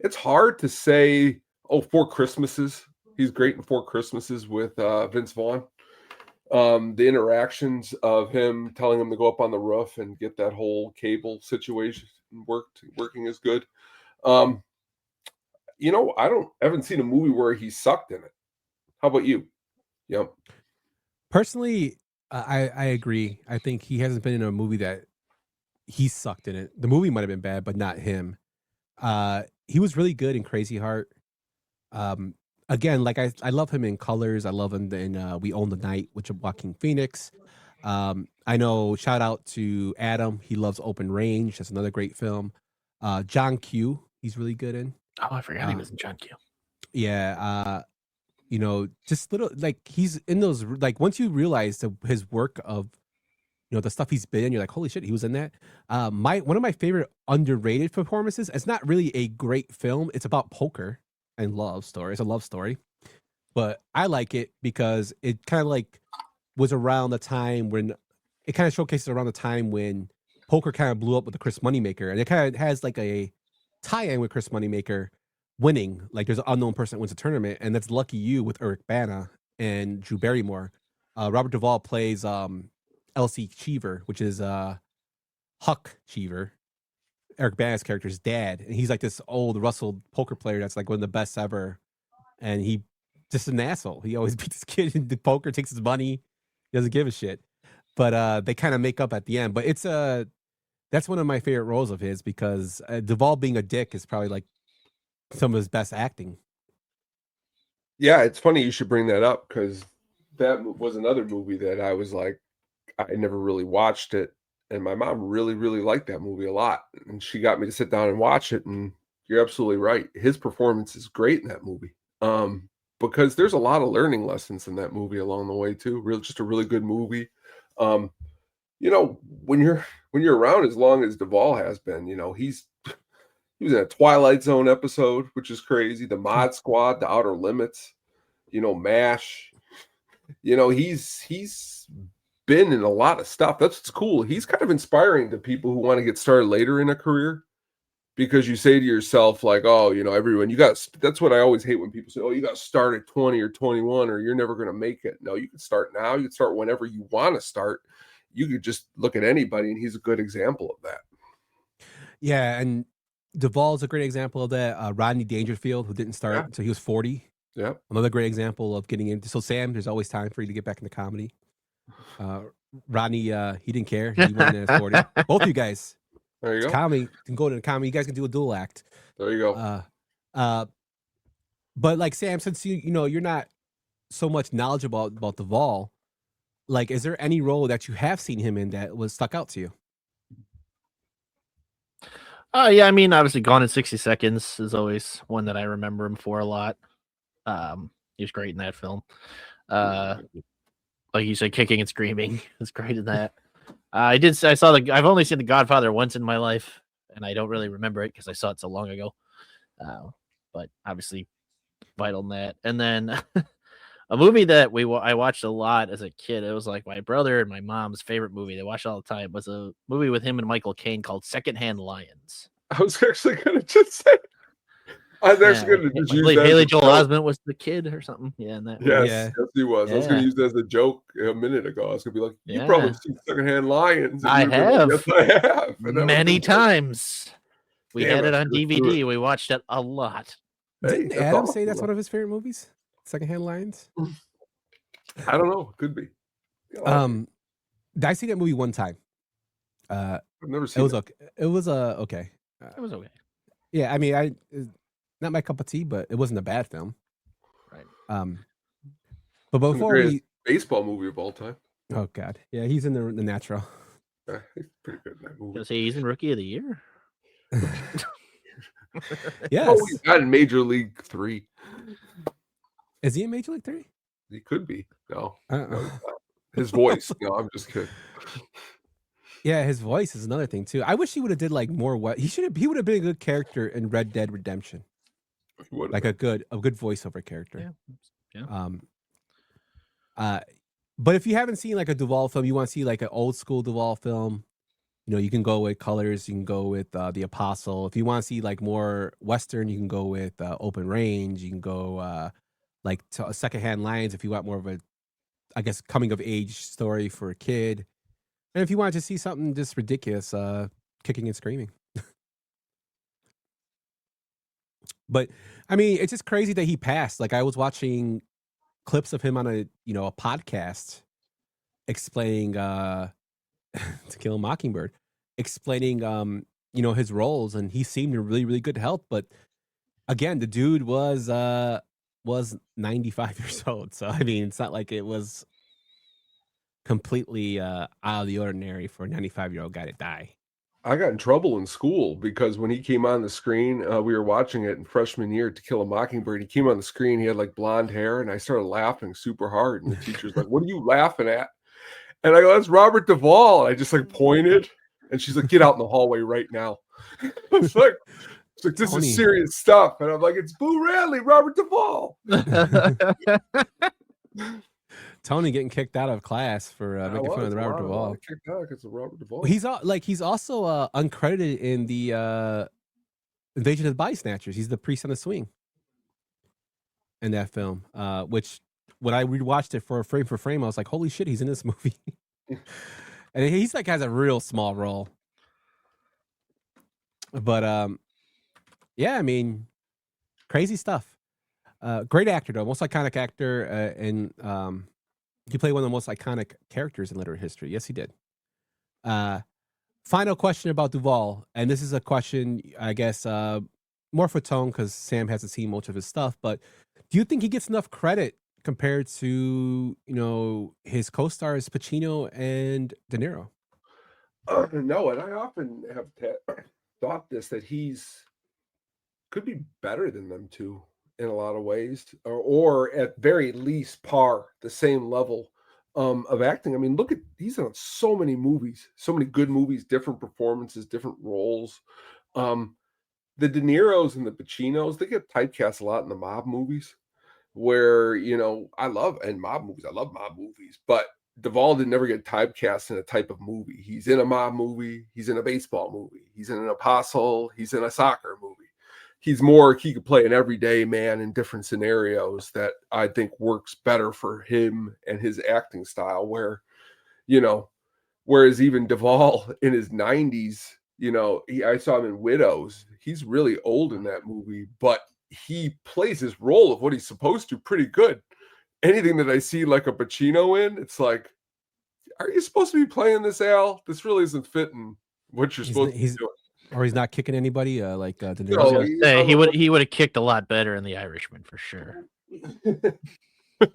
It's hard to say. Oh, Four Christmases. He's great in Four Christmases with Vince Vaughn. The interactions of him telling him to go up on the roof and get that whole cable situation working is good. I haven't seen a movie where he sucked in it. How about you? Yep. Personally, I agree. I think he hasn't been in a movie that he sucked in it. The movie might have been bad, but not him. He was really good in Crazy Heart. Again, like I love him in Colors. I love him in We Own the Night, which is Joaquin Phoenix. I know. Shout out to Adam. He loves Open Range. That's another great film. John Q. He's really good in. Oh, I forgot he was in John Q. Yeah. Just little like he's in those like once you realize his work of the stuff he's been in, you're like, holy shit, he was in that. One of my favorite underrated performances. It's not really a great film. It's about poker and love story. It's a love story, but I like it because it kind of like was around the time when it kind of showcases around the time when poker kind of blew up with the Chris Moneymaker, and it kind of has like a tie-in with Chris Moneymaker winning. Like there's an unknown person that wins a tournament, and that's Lucky You with Eric Bana and Drew Barrymore. Robert Duvall plays Elsie Cheever, which is Huck Cheever, Eric Bana's character's dad, and he's like this old Russell poker player that's like one of the best ever, and he just an asshole. He always beats his kid in the poker, takes his money, he doesn't give a shit. But they kind of make up at the end. But it's that's one of my favorite roles of his because Duvall being a dick is probably like some of his best acting. Yeah, it's funny you should bring that up because that was another movie that I was like, I never really watched it. And my mom really, really liked that movie a lot. And she got me to sit down and watch it. And you're absolutely right. His performance is great in that movie. Because there's a lot of learning lessons in that movie along the way too. Just a really good movie. When you're around as long as Duvall has been, he was in a Twilight Zone episode, which is crazy. The Mod Squad, The Outer Limits, MASH. He's been in a lot of stuff. That's what's cool. He's kind of inspiring to people who want to get started later in a career because you say to yourself, like, oh, everyone, that's what I always hate when people say, oh, you got to start at 20 or 21 or you're never going to make it. No, you can start now. You can start whenever you want to start. You could just look at anybody, and he's a good example of that. Yeah, and Duvall's a great example of that. Rodney Dangerfield, who didn't start until he was 40. Yeah. Another great example of getting into. So, Sam, there's always time for you to get back into comedy. Rodney, he didn't care. He went in at 40. Both of you guys. There you go. Comedy. You can go to the comedy. You guys can do a dual act. There you go. But like Sam, since you're not so much knowledgeable about Duvall, like, is there any role that you have seen him in that was stuck out to you? Yeah, I mean, obviously, Gone in 60 Seconds is always one that I remember him for a lot. He was great in that film. Like you said, Kicking and Screaming is great in that. I've only seen The Godfather once in my life, and I don't really remember it because I saw it so long ago. But obviously, vital in that. And then a movie that I watched a lot as a kid. It was like my brother and my mom's favorite movie. They watched all the time. Was a movie with him and Michael Caine called Secondhand Lions. I was actually going to just say. I was actually going to just use that. Haley Joel Osment was the kid or something. Yeah, and that. Yes, he was. Yeah. I was going to use that as a joke a minute ago. I was going to be like, "You probably seen Secondhand Lions." I have. Yes, I have. Many times. We had it on DVD. We watched it a lot. Didn't Adam say that's one of his favorite movies? Secondhand Lions. I don't know. Could be. I see that movie one time. I've never seen it. Okay. It was okay. It was okay. Yeah, I mean, not my cup of tea, but it wasn't a bad film. Right. But before the baseball movie of all time. Oh God, yeah, he's in the Natural. He's pretty good in that movie. Gonna say he's in Rookie of the Year. Yes. Oh, he's not in Major League 3. Is he in Major League 3? He could be. No, Uh-uh. no, he's not. His voice. No, I'm just kidding. Yeah, his voice is another thing too. I wish he would have did like more. What he would have been a good character in Red Dead Redemption, like a good voiceover character. Yeah. But if you haven't seen like a Duvall film, you want to see like an old school Duvall film. You can go with Colors. You can go with The Apostle. If you want to see like more Western, you can go with Open Range. You can go like to Secondhand Lions if you want more of a, I guess, coming of age story for a kid. And if you want to see something just ridiculous, Kicking and Screaming. But I mean, it's just crazy that he passed. Like I was watching clips of him on a podcast explaining To Kill a Mockingbird, explaining his roles, and he seemed in really, really good health. But again, the dude was 95 years old. So I mean, it's not like it was completely out of the ordinary for a 95-year-old guy to die. I got in trouble in school because when he came on the screen, we were watching it in freshman year, To Kill a Mockingbird. He came on the screen, he had like blonde hair, and I started laughing super hard. And the teacher's like, "What are you laughing at?" And I go, "That's Robert Duvall." And I just like pointed, and she's like, "Get out in the hallway right now." It's like, this Tony. is serious stuff. And I'm like, "It's Boo Radley, Robert Duvall." Tony getting kicked out of class for making fun of the Robert Duvall. Kicked out because of Robert Duvall. He's also uncredited in the Invasion of the Body Snatchers. He's the priest on the swing in that film. Which when I rewatched it for frame, I was like, "Holy shit, he's in this movie!" And he's like has a real small role. But yeah, I mean, crazy stuff. Great actor though, most iconic actor, and he played one of the most iconic characters in literary history. Yes, he did. Final question about Duvall, and this is a question, I guess, more for Tone because Sam hasn't seen much of his stuff. But do you think he gets enough credit compared to his co-stars Pacino and De Niro? No, and I often have thought this that he's could be better than them two in a lot of ways, or at very least par, the same level of acting. I mean, look at he's in so many movies, so many good movies, different performances, different roles. The De Niros and the Pacinos, they get typecast a lot in the mob movies, where I love mob movies, but Duvall did never get typecast in a type of movie. He's in a mob movie, he's in a baseball movie, he's in an Apostle, he's in a soccer movie. He could play an everyday man in different scenarios that I think works better for him and his acting style, whereas even Duvall in his 90s, I saw him in Widows. He's really old in that movie, but he plays his role of what he's supposed to pretty good. Anything that I see like a Pacino in, it's like, are you supposed to be playing this, Al? This really isn't fitting what you're supposed to be doing. Or he's not kicking anybody like De Niro. He would have kicked a lot better in The Irishman for sure.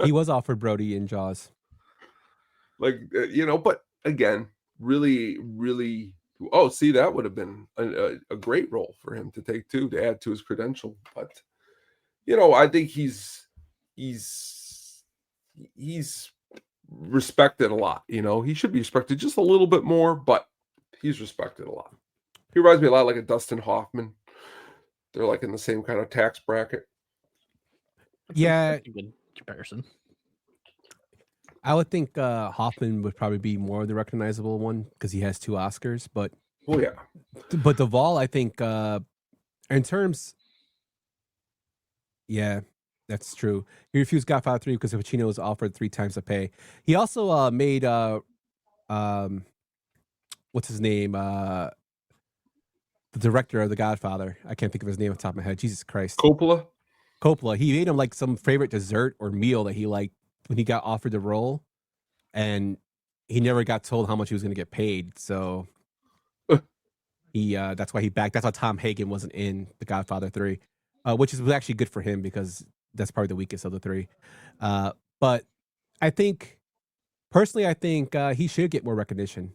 He was offered Brody in Jaws. But again, really, really. Oh, see, that would have been a great role for him to take too, to add to his credential. But I think he's respected a lot. He should be respected just a little bit more, but he's respected a lot. He reminds me a lot like a Dustin Hoffman. They're like in the same kind of tax bracket. Yeah, good comparison. I would think Hoffman would probably be more of the recognizable one because he has 2 Oscars. But but Duvall, I think, in terms, yeah, that's true. He refused Godfather 3 because Pacino was offered 3 times the pay. He also made what's his name? The director of The Godfather. I can't think of his name off the top of my head. Jesus Christ. Coppola. He made him like some favorite dessert or meal that he liked when he got offered the role, and he never got told how much he was going to get paid. So that's why he backed. That's why Tom Hagen wasn't in The Godfather 3, which was actually good for him because that's probably the weakest of the 3. But I think personally, he should get more recognition.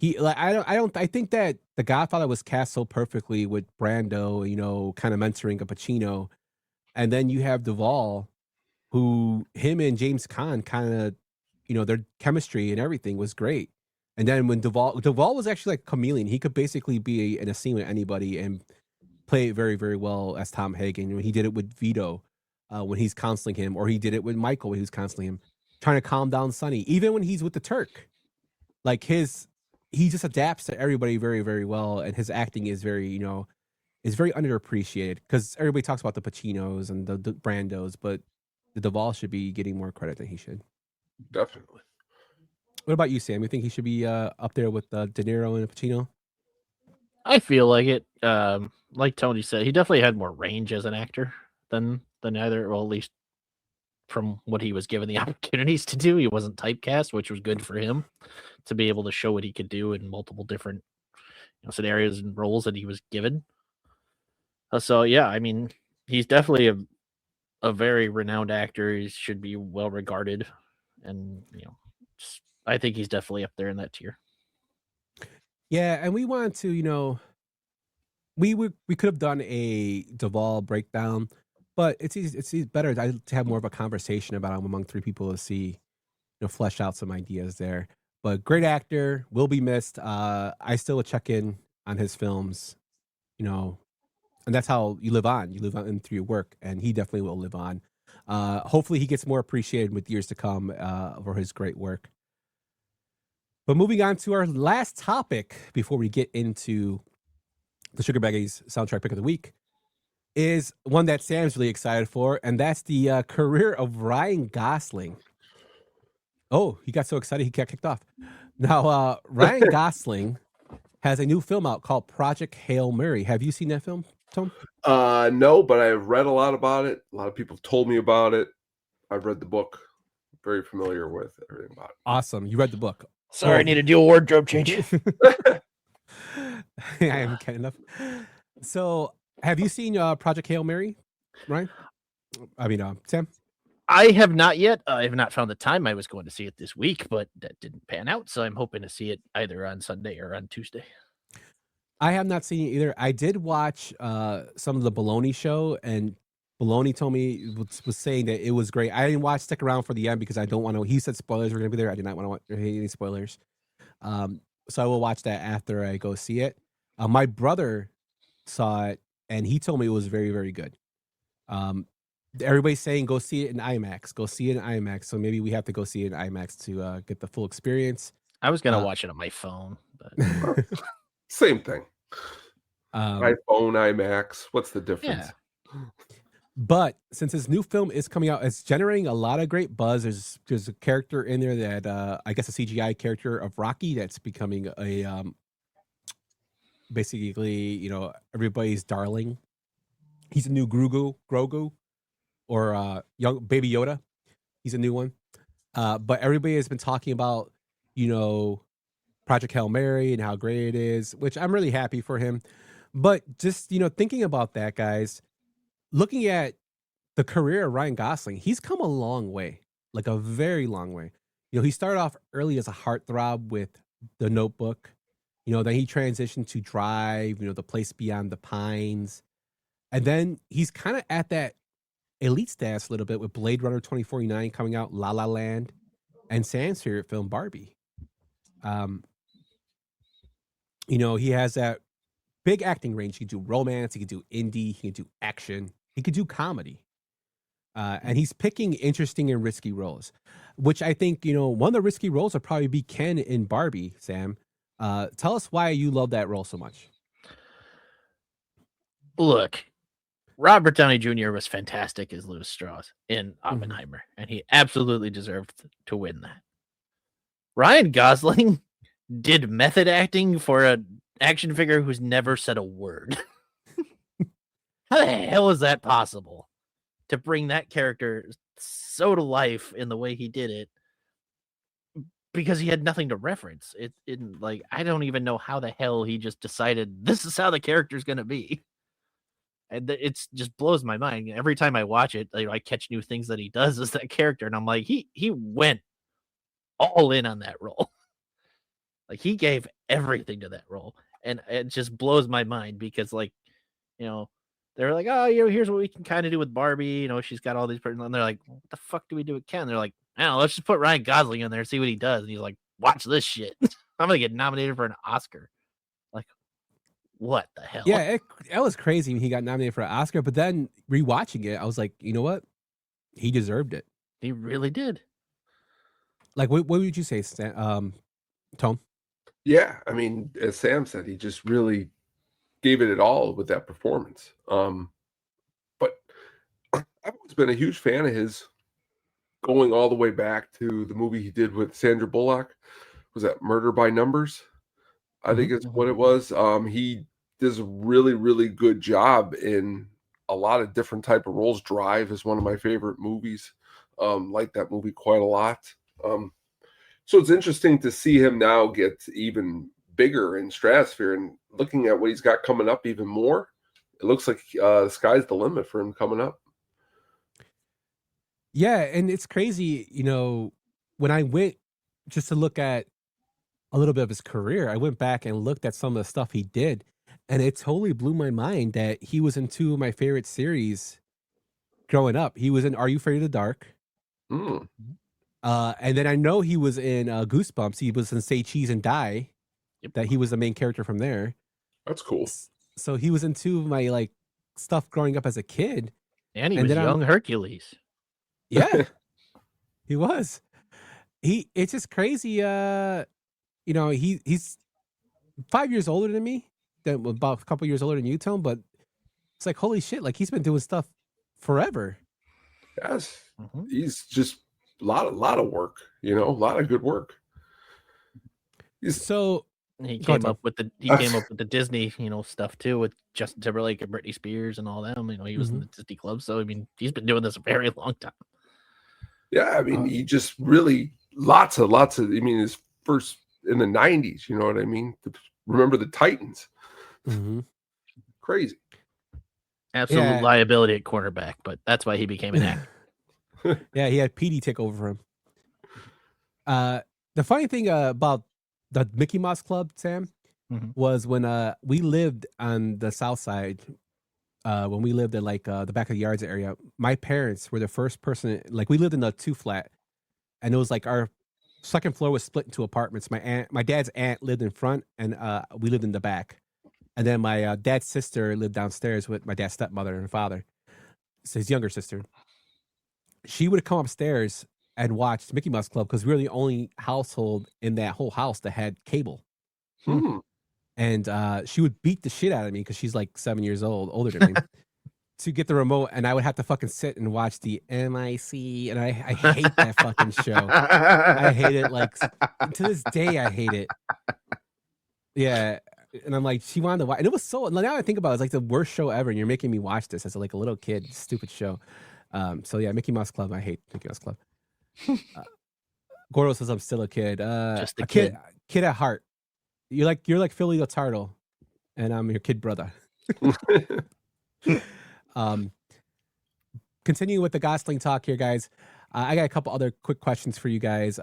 I think that The Godfather was cast so perfectly with Brando, kind of mentoring a Pacino, and then you have Duvall, who him and James Caan kind of, their chemistry and everything was great. And then when Duvall was actually like a chameleon, he could basically be in a scene with anybody and play it very, very well as Tom Hagen. When he did it with Vito, when he's counseling him, or he did it with Michael when he was counseling him, trying to calm down Sonny. Even when he's with the Turk, like he just adapts to everybody very, very well, and his acting is very, is very underappreciated because everybody talks about the Pacinos and the Brandos, but the Duvall should be getting more credit than he should. Definitely. What about you, Sam? You think he should be up there with De Niro and Pacino? I feel like it. Like Tony said, he definitely had more range as an actor than either. Well, at least from what he was given the opportunities to do, he wasn't typecast, which was good for him to be able to show what he could do in multiple different scenarios and roles that he was given. So yeah, I mean, he's definitely a very renowned actor. He should be well regarded, and I think he's definitely up there in that tier. Yeah, and we wanted to, we could have done a Duvall breakdown, but it's better to have more of a conversation about him among three people to see, flesh out some ideas there. But great actor, will be missed. I still would check in on his films, and that's how you live on. You live on through your work, and he definitely will live on. Hopefully, he gets more appreciated with years to come for his great work. But moving on to our last topic before we get into the Sugar Baggies soundtrack pick of the week is one that Sam's really excited for, and that's the career of Ryan Gosling. Oh, he got so excited he got kicked off. Now, Ryan Gosling has a new film out called Project Hail Mary. Have you seen that film, Tom? No, but I've read a lot about it. A lot of people have told me about it. I've read the book. Very familiar with everything about it. Awesome. You read the book. Sorry, I need to do a wardrobe change. I am kind enough. So, have you seen Project Hail Mary, Ryan? I mean, Sam? I have not yet. I have not found the time. I was going to see it this week, but that didn't pan out. So I'm hoping to see it either on Sunday or on Tuesday. I have not seen it either. I did watch some of the Baloney show, and Baloney told me, was saying that it was great. I didn't stick around for the end because I don't want to. He said spoilers were going to be there. I did not want to hear any spoilers. So I will watch that after I go see it. My brother saw it, and he told me it was very, very good. Everybody's saying go see it in IMAX. Go see it in IMAX. So maybe we have to go see it in IMAX to get the full experience. I was going to watch it on my phone. But... Same thing. iPhone, IMAX. What's the difference? Yeah. But since his new film is coming out, it's generating a lot of great buzz. There's a character in there that I guess a CGI character of Rocky that's becoming a basically everybody's darling. He's a new Grogu, or young Baby Yoda. He's a new one. But everybody has been talking about Project Hail Mary and how great it is, which I'm really happy for him. But just thinking about that, guys. Looking at the career of Ryan Gosling, he's come a long way, like a very long way. He started off early as a heartthrob with The Notebook. Then he transitioned to Drive, The Place Beyond the Pines. And then he's kind of at that elite status a little bit with Blade Runner 2049 coming out, La La Land, and Sam's favorite film, Barbie. He has that big acting range. He can do romance, he can do indie, he can do action. He could do comedy. And he's picking interesting and risky roles, which I think, one of the risky roles would probably be Ken in Barbie, Sam. Tell us why you love that role so much. Look, Robert Downey Jr. was fantastic as Louis Strauss in Oppenheimer, and he absolutely deserved to win that. Ryan Gosling did method acting for an action figure who's never said a word. How the hell is that possible to bring that character so to life in the way he did it? Because he had nothing to reference. I don't even know how the hell he just decided this is how the character's going to be. And it just blows my mind. Every time I watch it, I catch new things that he does as that character. And I'm like, he went all in on that role. Like he gave everything to that role, and it just blows my mind because, like, you know, they're like, oh, you know, here's what we can kind of do with Barbie. You know, she's got all these, and they're like, what the fuck do we do with Ken? They're like, no, let's just put Ryan Gosling in there and see what he does. And he's like, watch this shit. I'm gonna get nominated for an Oscar. Like, what the hell? Yeah, it was crazy when he got nominated for an Oscar. But then rewatching it, I was like, you know what? He deserved it. He really did. Like, what would you say, Tone? Yeah, I mean, as Sam said, he just really gave it all with that performance. But I've always been a huge fan of his, going all the way back to the movie he did with Sandra Bullock. Was that Murder by Numbers? I think it's what it was. He does a really, really good job in a lot of different type of roles. Drive is one of my favorite movies. Like that movie quite a lot. So it's interesting to see him now get even bigger in stratosphere, and looking at what he's got coming up even more. It looks like the sky's the limit for him coming up. Yeah, and it's crazy, you know, when I went just to look at a little bit of his career, I went back and looked at some of the stuff he did, and it totally blew my mind that he was in two of my favorite series growing up. He was in Are You Afraid of the Dark? Mm. And then I know he was in Goosebumps. He was in Say Cheese and Die. That he was the main character from there. That's cool. So he was in two of my like stuff growing up as a kid. And he was young Hercules. Yeah, he was. It's just crazy. You know, he's 5 years older than me, about a couple years older than you, Tone. But it's like, holy shit! Like, he's been doing stuff forever. Yes, he's just a lot of work. You know, a lot of good work. So he came up with the Disney, you know, stuff too, with Justin Timberlake and Britney Spears and all them. You know, he was in the Disney Club. So I mean, he's been doing this a very long time. Yeah, I mean, he just really lots of. I mean, his first in the 90s. You know what I mean? Remember the Titans? Crazy. Absolute liability at cornerback, but that's why he became an actor. Yeah, he had PD take over for him. The funny thing about the Mickey Mouse Club, Sam, was when we lived on the South Side. When we lived in like the back of the yards area, my parents were the first person. Like, we lived in a 2-flat, and it was like our second floor was split into apartments. My dad's aunt lived in front, and we lived in the back. And then my dad's sister lived downstairs with my dad's stepmother and father. So his younger sister. She would come upstairs and watch Mickey Mouse Club because we were the only household in that whole house that had cable. And she would beat the shit out of me because she's like 7 years old, older than me, to get the remote, and I would have to fucking sit and watch the MIC, and I hate that fucking show. I hate it, like, to this day, I hate it. Yeah, and I'm like, she wanted to watch, and it was so, now I think about it, it's like the worst show ever, and you're making me watch this as like a little kid, stupid show. So yeah, Mickey Mouse Club, I hate Mickey Mouse Club. Gordo says I'm still a kid. Just a kid at heart. You're like Philly the Turtle, and I'm your kid brother. Continuing with the Gosling talk here, guys. I got a couple other quick questions for you guys.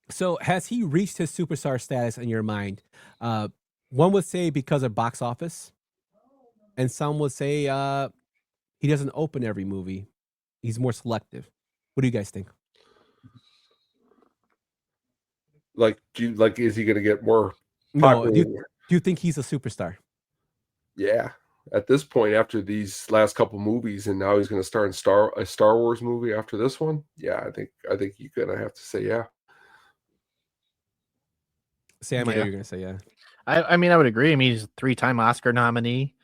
So has he reached his superstar status in your mind? One would say because of box office, and some would say he doesn't open every movie. He's more selective. What do you guys think? Like, is he going to get more popular? No, do you think he's a superstar? Yeah, at this point, after these last couple movies, and now he's going to star in a Star Wars movie after this one. Yeah, I think you're going to have to say yeah. Sam, I know you're going to say yeah. I mean, I would agree. I mean, he's a 3-time Oscar nominee,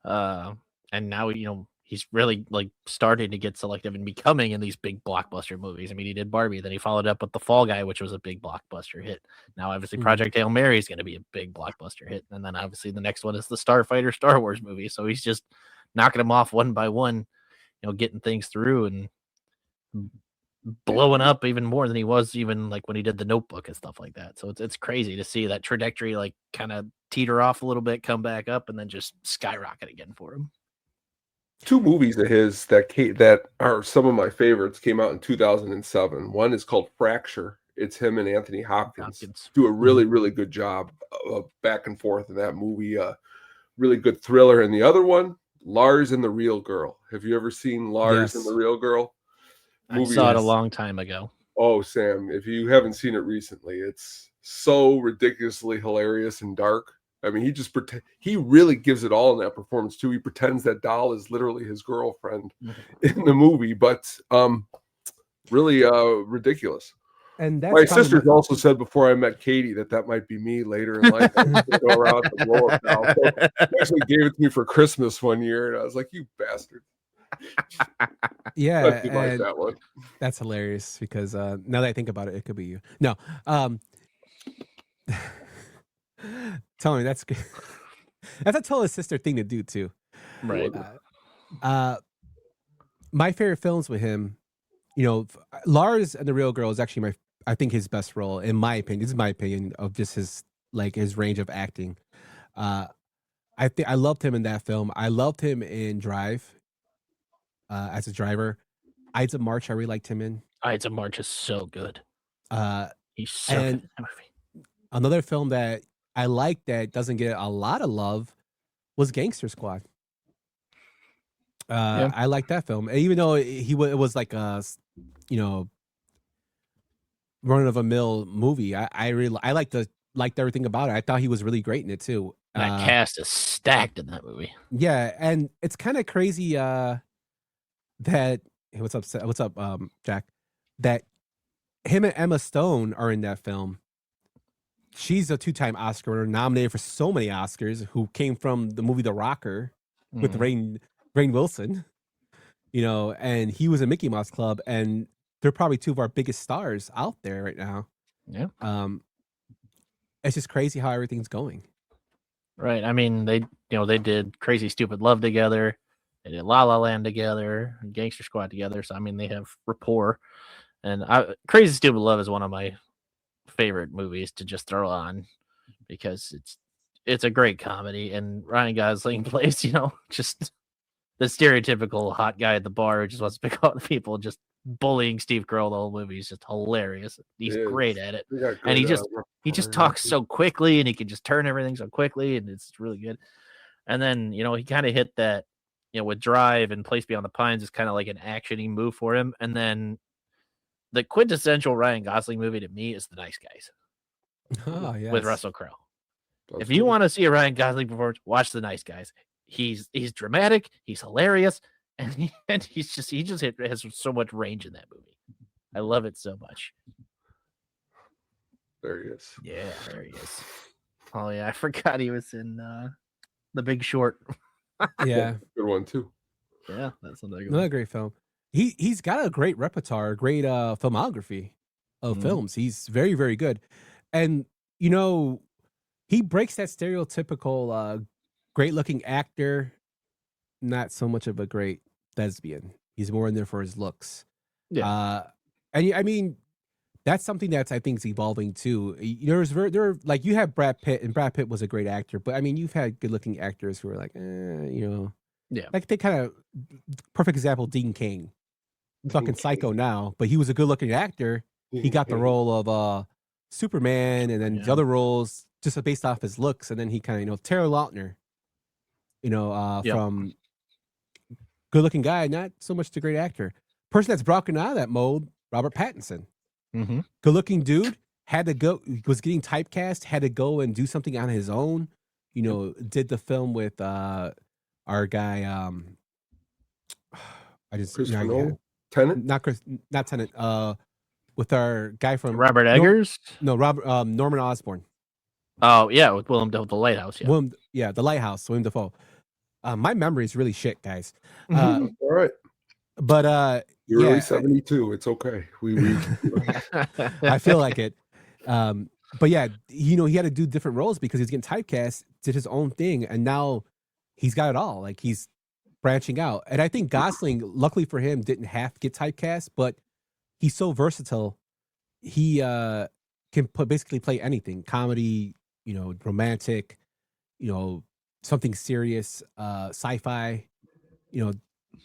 and now, you know, he's really like starting to get selective and becoming in these big blockbuster movies. I mean, he did Barbie, then he followed up with The Fall Guy, which was a big blockbuster hit. Now, obviously, Project Hail Mary is going to be a big blockbuster hit. And then obviously the next one is the Starfighter Star Wars movie. So he's just knocking them off one by one, you know, getting things through and blowing up even more than he was even like when he did The Notebook and stuff like that. So it's crazy to see that trajectory like kind of teeter off a little bit, come back up, and then just skyrocket again for him. 2 movies of his that are some of my favorites came out in 2007. One is called Fracture, it's him and Anthony Hopkins, Hopkins. do a really, really good job of back and forth in that movie. Really good thriller. And the other one, Lars and the Real Girl. Have you ever seen Lars and the Real Girl? I saw it a long time ago. Oh, Sam, if you haven't seen it recently, it's so ridiculously hilarious and dark. I mean, he really gives it all in that performance too. He pretends that doll is literally his girlfriend in the movie, but really ridiculous. And that's my sisters also said before I met Katie that might be me later in life. I was go around the blow-up doll. So they actually gave it to me for Christmas one year, and I was like, "You bastard!" Yeah, like that one. That's hilarious because now that I think about it, it could be you. No, Tony, that's good. That's a totally sister thing to do too. Right. My favorite films with him, Lars and the Real Girl is actually I think his best role, in my opinion. This is my opinion of just his range of acting. I loved him in that film. I loved him in Drive as a driver. Ides of March, I really liked him in. Ides of March is so good. He's so and good in that movie. Another film that I like that doesn't get a lot of love was Gangster Squad. I like that film, even though it was like a, run of a mill movie. I liked everything about it. I thought he was really great in it too. That cast is stacked in that movie. Yeah, and it's kind of crazy that what's up, Jack? That him and Emma Stone are in that film. She's a 2-time Oscar winner, nominated for so many Oscars, who came from the movie The Rocker with Rainn Wilson, and he was in Mickey Mouse Club, and they're probably two of our biggest stars out there right now. Yeah. It's just crazy how everything's going. Right. I mean, they did Crazy Stupid Love together. They did La La Land together, and Gangster Squad together. So, I mean, they have rapport. And Crazy Stupid Love is one of my favorite movies to just throw on because it's a great comedy, and Ryan Gosling plays, just the stereotypical hot guy at the bar who just wants to pick out people, just bullying Steve Carell the whole movie. Is just hilarious. He's great at it. And he just talks so quickly, and he can just turn everything so quickly, and it's really good. And then, he kind of hit that, with Drive and Place Beyond the Pines is kind of like an action-y move for him. And then the quintessential Ryan Gosling movie to me is The Nice Guys. Oh, yes. With Russell Crowe. If you want to see a Ryan Gosling performance, watch The Nice Guys. He's dramatic, he's hilarious, and he has so much range in that movie. I love it so much. There he is. Yeah, there he is. Oh yeah, I forgot he was in The Big Short. Yeah, good one too. Yeah, that's another great film. He's got a great repertoire, great filmography of films. He's very, very good. And he breaks that stereotypical great looking actor, not so much of a great thespian. He's more in there for his looks. Yeah. And I mean, that's something that's, I think, is evolving too. There like, you have Brad Pitt, and Brad Pitt was a great actor, but I mean, you've had good looking actors who are like, yeah, like they kind of, perfect example, Dean Cain. Fucking psycho now, but he was a good looking actor. He got the role of Superman, and then the other roles just based off his looks, and then he kind of, Taylor Lautner, from good looking guy, not so much the great actor. Person that's broken out of that mold, Robert Pattinson. Mm-hmm. Good looking dude, was getting typecast, had to go and do something on his own. Did the film with our guy. Christopher Nolan? Tenet? Not Tenet. With our guy from Robert Eggers. Norman Osborn. Oh yeah, with Willem Dafoe, The Lighthouse. Yeah, The Lighthouse. William Dafoe. My memory is really shit, guys. All right, but you're only 72. It's okay. We I feel like it. But yeah, he had to do different roles because he's getting typecast. Did his own thing, and now he's got it all. Like, he's branching out. And I think Gosling, luckily for him, didn't have to get typecast, but he's so versatile. He can basically play anything: comedy, romantic, something serious, sci-fi.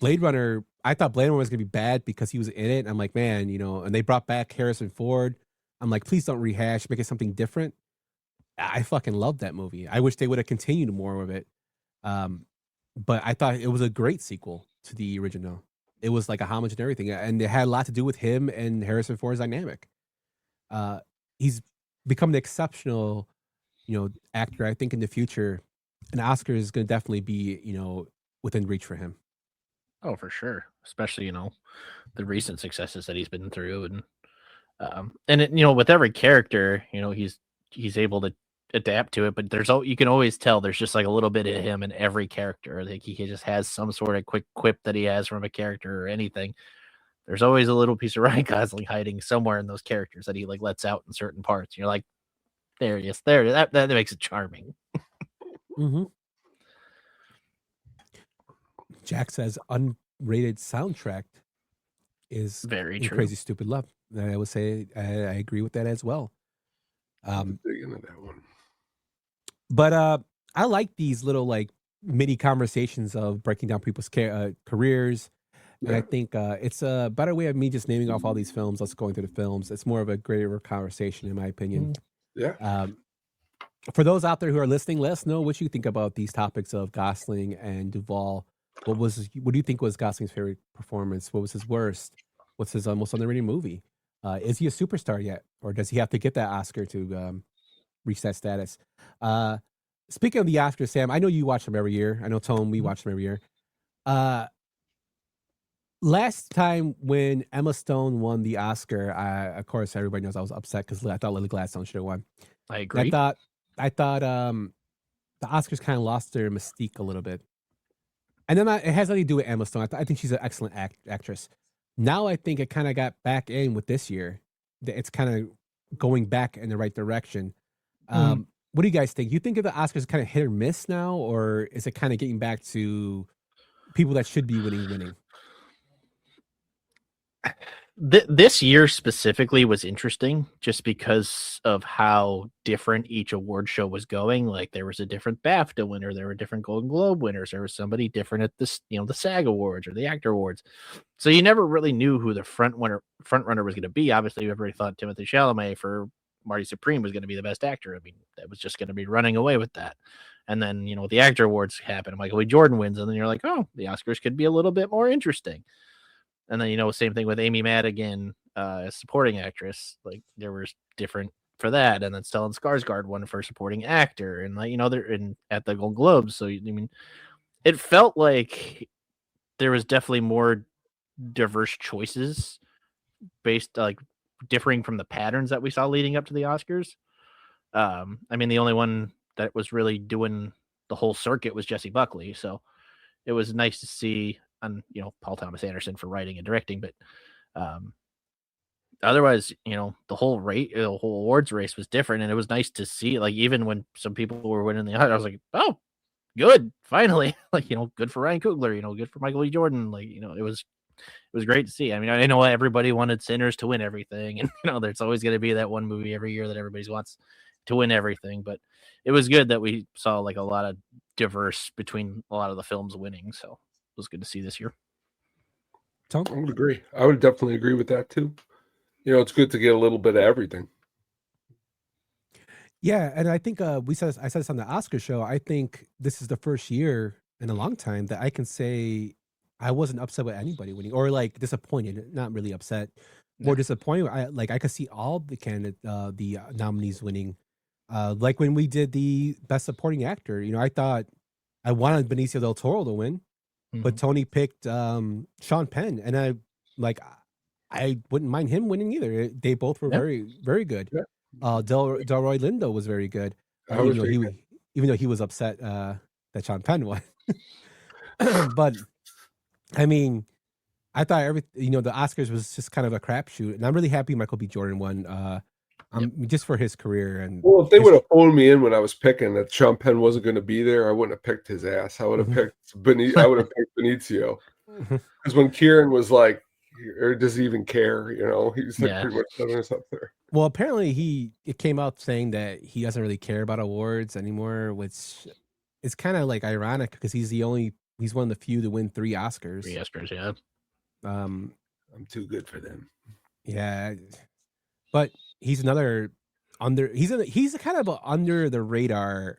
Blade Runner. I thought Blade Runner was gonna be bad because he was in it. I'm like, man, and they brought back Harrison Ford, I'm like, please don't rehash, make it something different. I fucking loved that movie. I wish they would have continued more of it. But I thought it was a great sequel to the original. It was like a homage and everything, and it had a lot to do with him and Harrison Ford's dynamic. He's become an exceptional, actor. I think in the future, an Oscar is going to definitely be, within reach for him. Oh, for sure. Especially, the recent successes that he's been through, and with every character, he's able to adapt to it. But you can always tell there's just like a little bit of him in every character. Like he just has some sort of quick quip that he has from a character or anything. There's always a little piece of Ryan Gosling hiding somewhere in those characters that he like lets out in certain parts. And you're like, there he is. There, that makes it charming. Mm-hmm. Jack says unrated soundtrack is very true. Crazy Stupid Love. I would say I agree with that as well. Dig into that one. But I like these little like mini conversations of breaking down people's careers. And I think it's a better way of me just naming off all these films. Let's go into the films. It's more of a greater conversation, in my opinion. Yeah. For those out there who are listening, let us know what you think about these topics of Gosling and Duvall. What do you think was Gosling's favorite performance? What was his worst? What's his most underrated movie? Is he a superstar yet, or does he have to get that Oscar to reach that status? Speaking of the Oscars, Sam, I know you watch them every year. I know Tone, we watch them every year. Last time when Emma Stone won the Oscar, of course everybody knows I was upset because I thought Lily Gladstone should have won. I agree. I thought the Oscars kind of lost their mystique a little bit. And then it has nothing to do with Emma Stone. I think she's an excellent actress. Now I think it kind of got back in with this year. It's kind of going back in the right direction. What do you guys think? You think of the Oscars kind of hit or miss now, or is it kind of getting back to people that should be winning? This year specifically was interesting just because of how different each award show was going. Like there was a different BAFTA winner, there were different Golden Globe winners, there was somebody different at this, the SAG Awards or the Actor Awards. So you never really knew who the front runner was going to be. Obviously, everybody thought Timothée Chalamet for Marty Supreme was going to be the best actor. I mean, that was just going to be running away with that. And then, the Actor Awards happen, Michael B. Jordan wins, and then you're like, oh, the Oscars could be a little bit more interesting. And then, same thing with Amy Madigan, as supporting actress. Like there was different for that. And then Stellan Skarsgård won for supporting actor. And like, they're at the Golden Globes. So, I mean, it felt like there was definitely more diverse choices based like differing from the patterns that we saw leading up to the Oscars. I mean, the only one that was really doing the whole circuit was Jessie Buckley. So it was nice to see on, Paul Thomas Anderson for writing and directing, but otherwise, the whole awards race was different, and it was nice to see. Like even when some people were winning the Oscar, I was like, oh, good, finally. Like good for Ryan Coogler, good for Michael B. Jordan. Like it was great to see. I mean, I know everybody wanted Sinners to win everything, and there's always going to be that one movie every year that everybody wants to win everything, but it was good that we saw like a lot of diverse between a lot of the films winning. So it was good to see this year. Tom, I would agree. I would definitely agree with that too. It's good to get a little bit of everything. Yeah, and I think I said this on the Oscar show. I think this is the first year in a long time that I can say I wasn't upset with anybody winning, or like disappointed. Not really upset, more disappointed. I could see all the nominees winning. Like when we did the Best Supporting Actor, I thought I wanted Benicio del Toro to win, but Tony picked Sean Penn, and I wouldn't mind him winning either. They both were very, very good. Yeah. Delroy Lindo was very good, even though he was upset that Sean Penn won. But I mean, I thought the Oscars was just kind of a crapshoot, and I'm really happy Michael B. Jordan won. Just for his career. And well, if they would have phoned me in when I was picking that Sean Penn wasn't going to be there, I wouldn't have picked his ass. I would have picked I would have picked Benicio. Because when Kieran was like, or does he even care? He's like pretty much done us up there. Well, apparently it came out saying that he doesn't really care about awards anymore, which is kind of like ironic because he's one of the few to win 3 Oscars. 3 Oscars, yeah. I'm too good for them. Yeah, but he's another he's a kind of a under the radar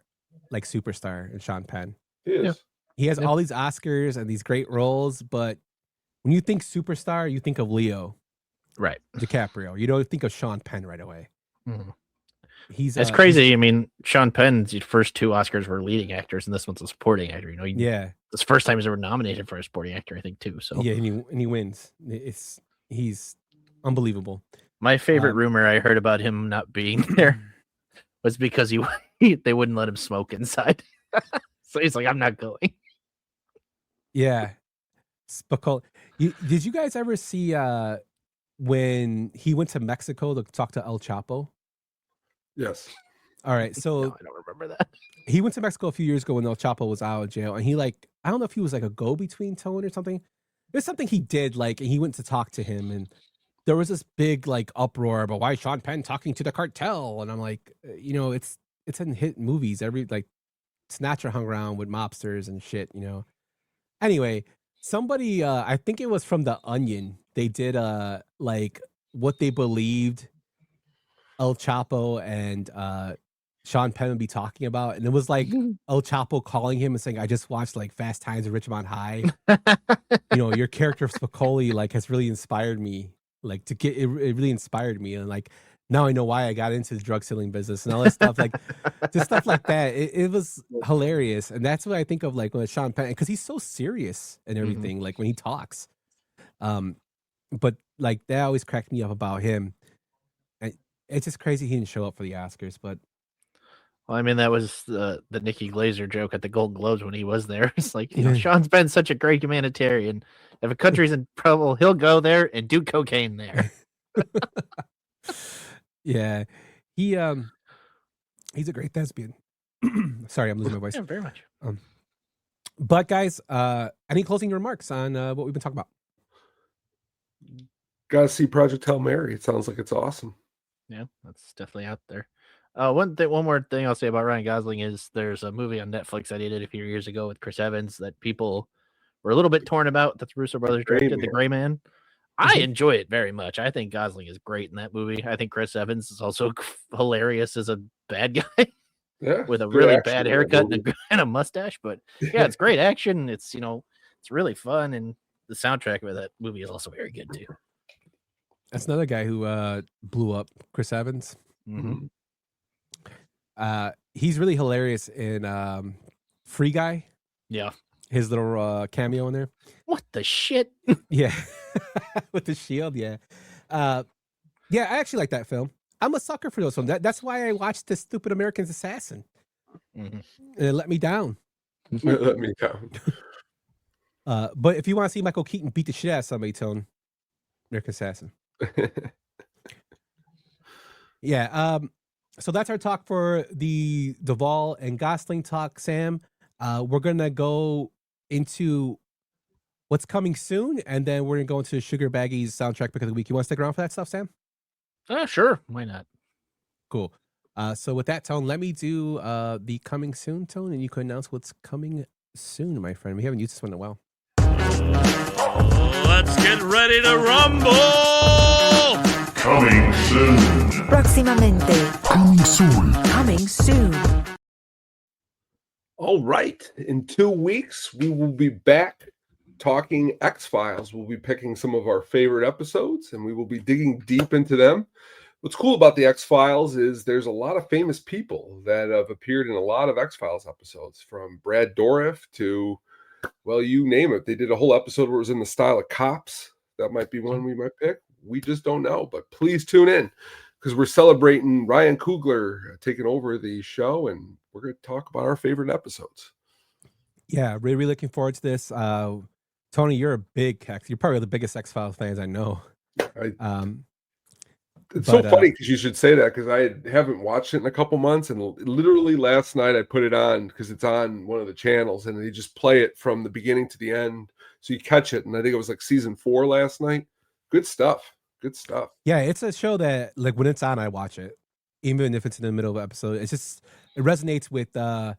like superstar in Sean Penn. He is. Yeah. He has Yep. all these Oscars and these great roles, but when you think superstar, you think of Leo Right. DiCaprio. You don't think of Sean Penn right away. Mhm. He's It's crazy. I mean, Sean Penn's first 2 Oscars were leading actors, and this one's a supporting actor. You know, Yeah, it's the first time he's ever nominated for a supporting actor, I think, too. So yeah, and he wins. He's unbelievable. my favorite rumor I heard about him not being there was because they wouldn't let him smoke inside. So he's like, I'm not going. Yeah, Spicoli. Did you guys ever see when he went to Mexico to talk to El Chapo? Yes. All right, so No, I don't remember that. he went to Mexico a few years ago when El Chapo was out of jail, and he I don't know if he was like a go-between tone or something. There's something he did, and he went to talk to him, and there was this big uproar about why is Sean Penn talking to the cartel, and I'm like, it's in hit movies. Every Snatcher hung around with mobsters and shit, Anyway, somebody, I think it was from The Onion. They did what they believed El Chapo and Sean Penn would be talking about, and it was like El Chapo calling him and saying, "I just watched Fast Times at Ridgemont High. Your character Spicoli has really inspired me. To get it really inspired me, and now I know why I got into the drug selling business and all that stuff. Just stuff like that. It was hilarious, and that's what I think of when Sean Penn, because he's so serious and everything. When he talks, but that always cracked me up about him. And it's just crazy he didn't show up for the Oscars, but. Well, I mean, that was the Nikki Glaser joke at the Golden Globes when he was there. It's Sean's been such a great humanitarian. If a country's in trouble, he'll go there and do cocaine there. Yeah, he's a great thespian. Sorry, I'm losing my voice. Yeah, very much. But guys, any closing remarks on what we've been talking about? Gotta see Project Hail Mary. It sounds like it's awesome. Yeah, that's definitely out there. One more thing I'll say about Ryan Gosling is there's a movie on Netflix that he did a few years ago with Chris Evans that people were a little bit torn about. That the Russo brothers directed, The Gray Man. I enjoy it very much. I think Gosling is great in that movie. I think Chris Evans is also hilarious as a bad guy with a really bad haircut and a mustache. But yeah, it's great action. It's it's really fun, and the soundtrack of that movie is also very good too. That's another guy who blew up, Chris Evans. Mm-hmm. He's really hilarious in Free Guy. Yeah. His little cameo in there. What the shit? Yeah. With the shield, yeah. Yeah, I actually like that film. I'm a sucker for those films. That's why I watched this stupid American's Assassin. And it let me down. It let me down. But if you want to see Michael Keaton beat the shit out of somebody, Tone, American Assassin. Yeah. So that's our talk for the Duvall and Gosling talk, Sam. We're gonna go into what's coming soon, and then we're gonna go into Sugar Baggy's soundtrack pick of the week. You want to stick around for that stuff, Sam? Sure. Why not? Cool. So with that, Tone, let me do the coming soon, Tone, and you can announce what's coming soon, my friend. We haven't used this one in a while. Let's get ready to rumble! Coming soon. Próximamente. Coming soon. Coming soon. All right. In 2 weeks, we will be back talking X-Files. We'll be picking some of our favorite episodes, and we will be digging deep into them. What's cool about the X-Files is there's a lot of famous people that have appeared in a lot of X-Files episodes, from Brad Dourif to, well, you name it. They did a whole episode where it was in the style of Cops. That might be one we might pick. We just don't know, but please tune in because we're celebrating Ryan Coogler taking over the show, and we're going to talk about our favorite episodes. Yeah, really looking forward to this. Tony, you're you're probably the biggest X-Files fans I know. It's so funny because you should say that, because I haven't watched it in a couple months, and literally last night I put it on because it's on one of the channels, and they just play it from the beginning to the end, so you catch it. And I think it was season 4 last night. Good stuff. Good stuff. Yeah, it's a show that when it's on, I watch it, even if it's in the middle of an episode. It resonates with. I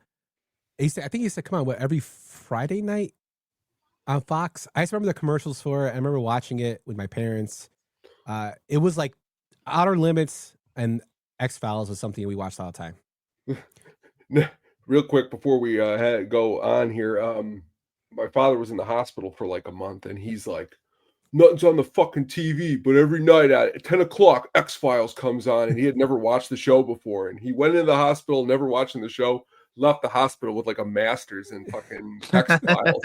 think it used to come on every Friday night on Fox. I just remember the commercials for it. I remember watching it with my parents. It was like Outer Limits, And X-Files was something we watched all the time. Real quick before we go on here, my father was in the hospital for like a month, and he's like, nothing's on the fucking TV, but every night at 10 o'clock, X-Files comes on, and he had never watched the show before, and he went into the hospital never watching the show, left the hospital with like a master's in fucking X-Files.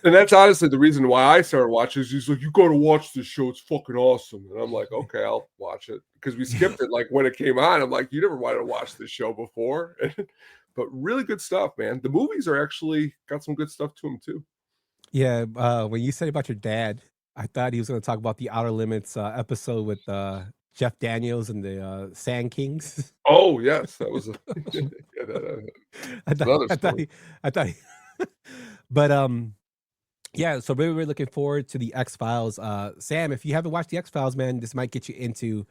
And that's honestly the reason why I started watching. Is he's like, you got to watch this show, it's fucking awesome. And I'm like, okay, I'll watch it, because we skipped it like when it came on. I'm like, you never wanted to watch this show before. But really good stuff, man. The movies are actually got some good stuff to them too. Yeah, when you said about your dad, I thought he was going to talk about the Outer Limits episode with Jeff Daniels and the Sand Kings. Oh yes, that was I thought but yeah, so really, really looking forward to the X-Files. Sam, if you haven't watched the X-Files, man, this might get you into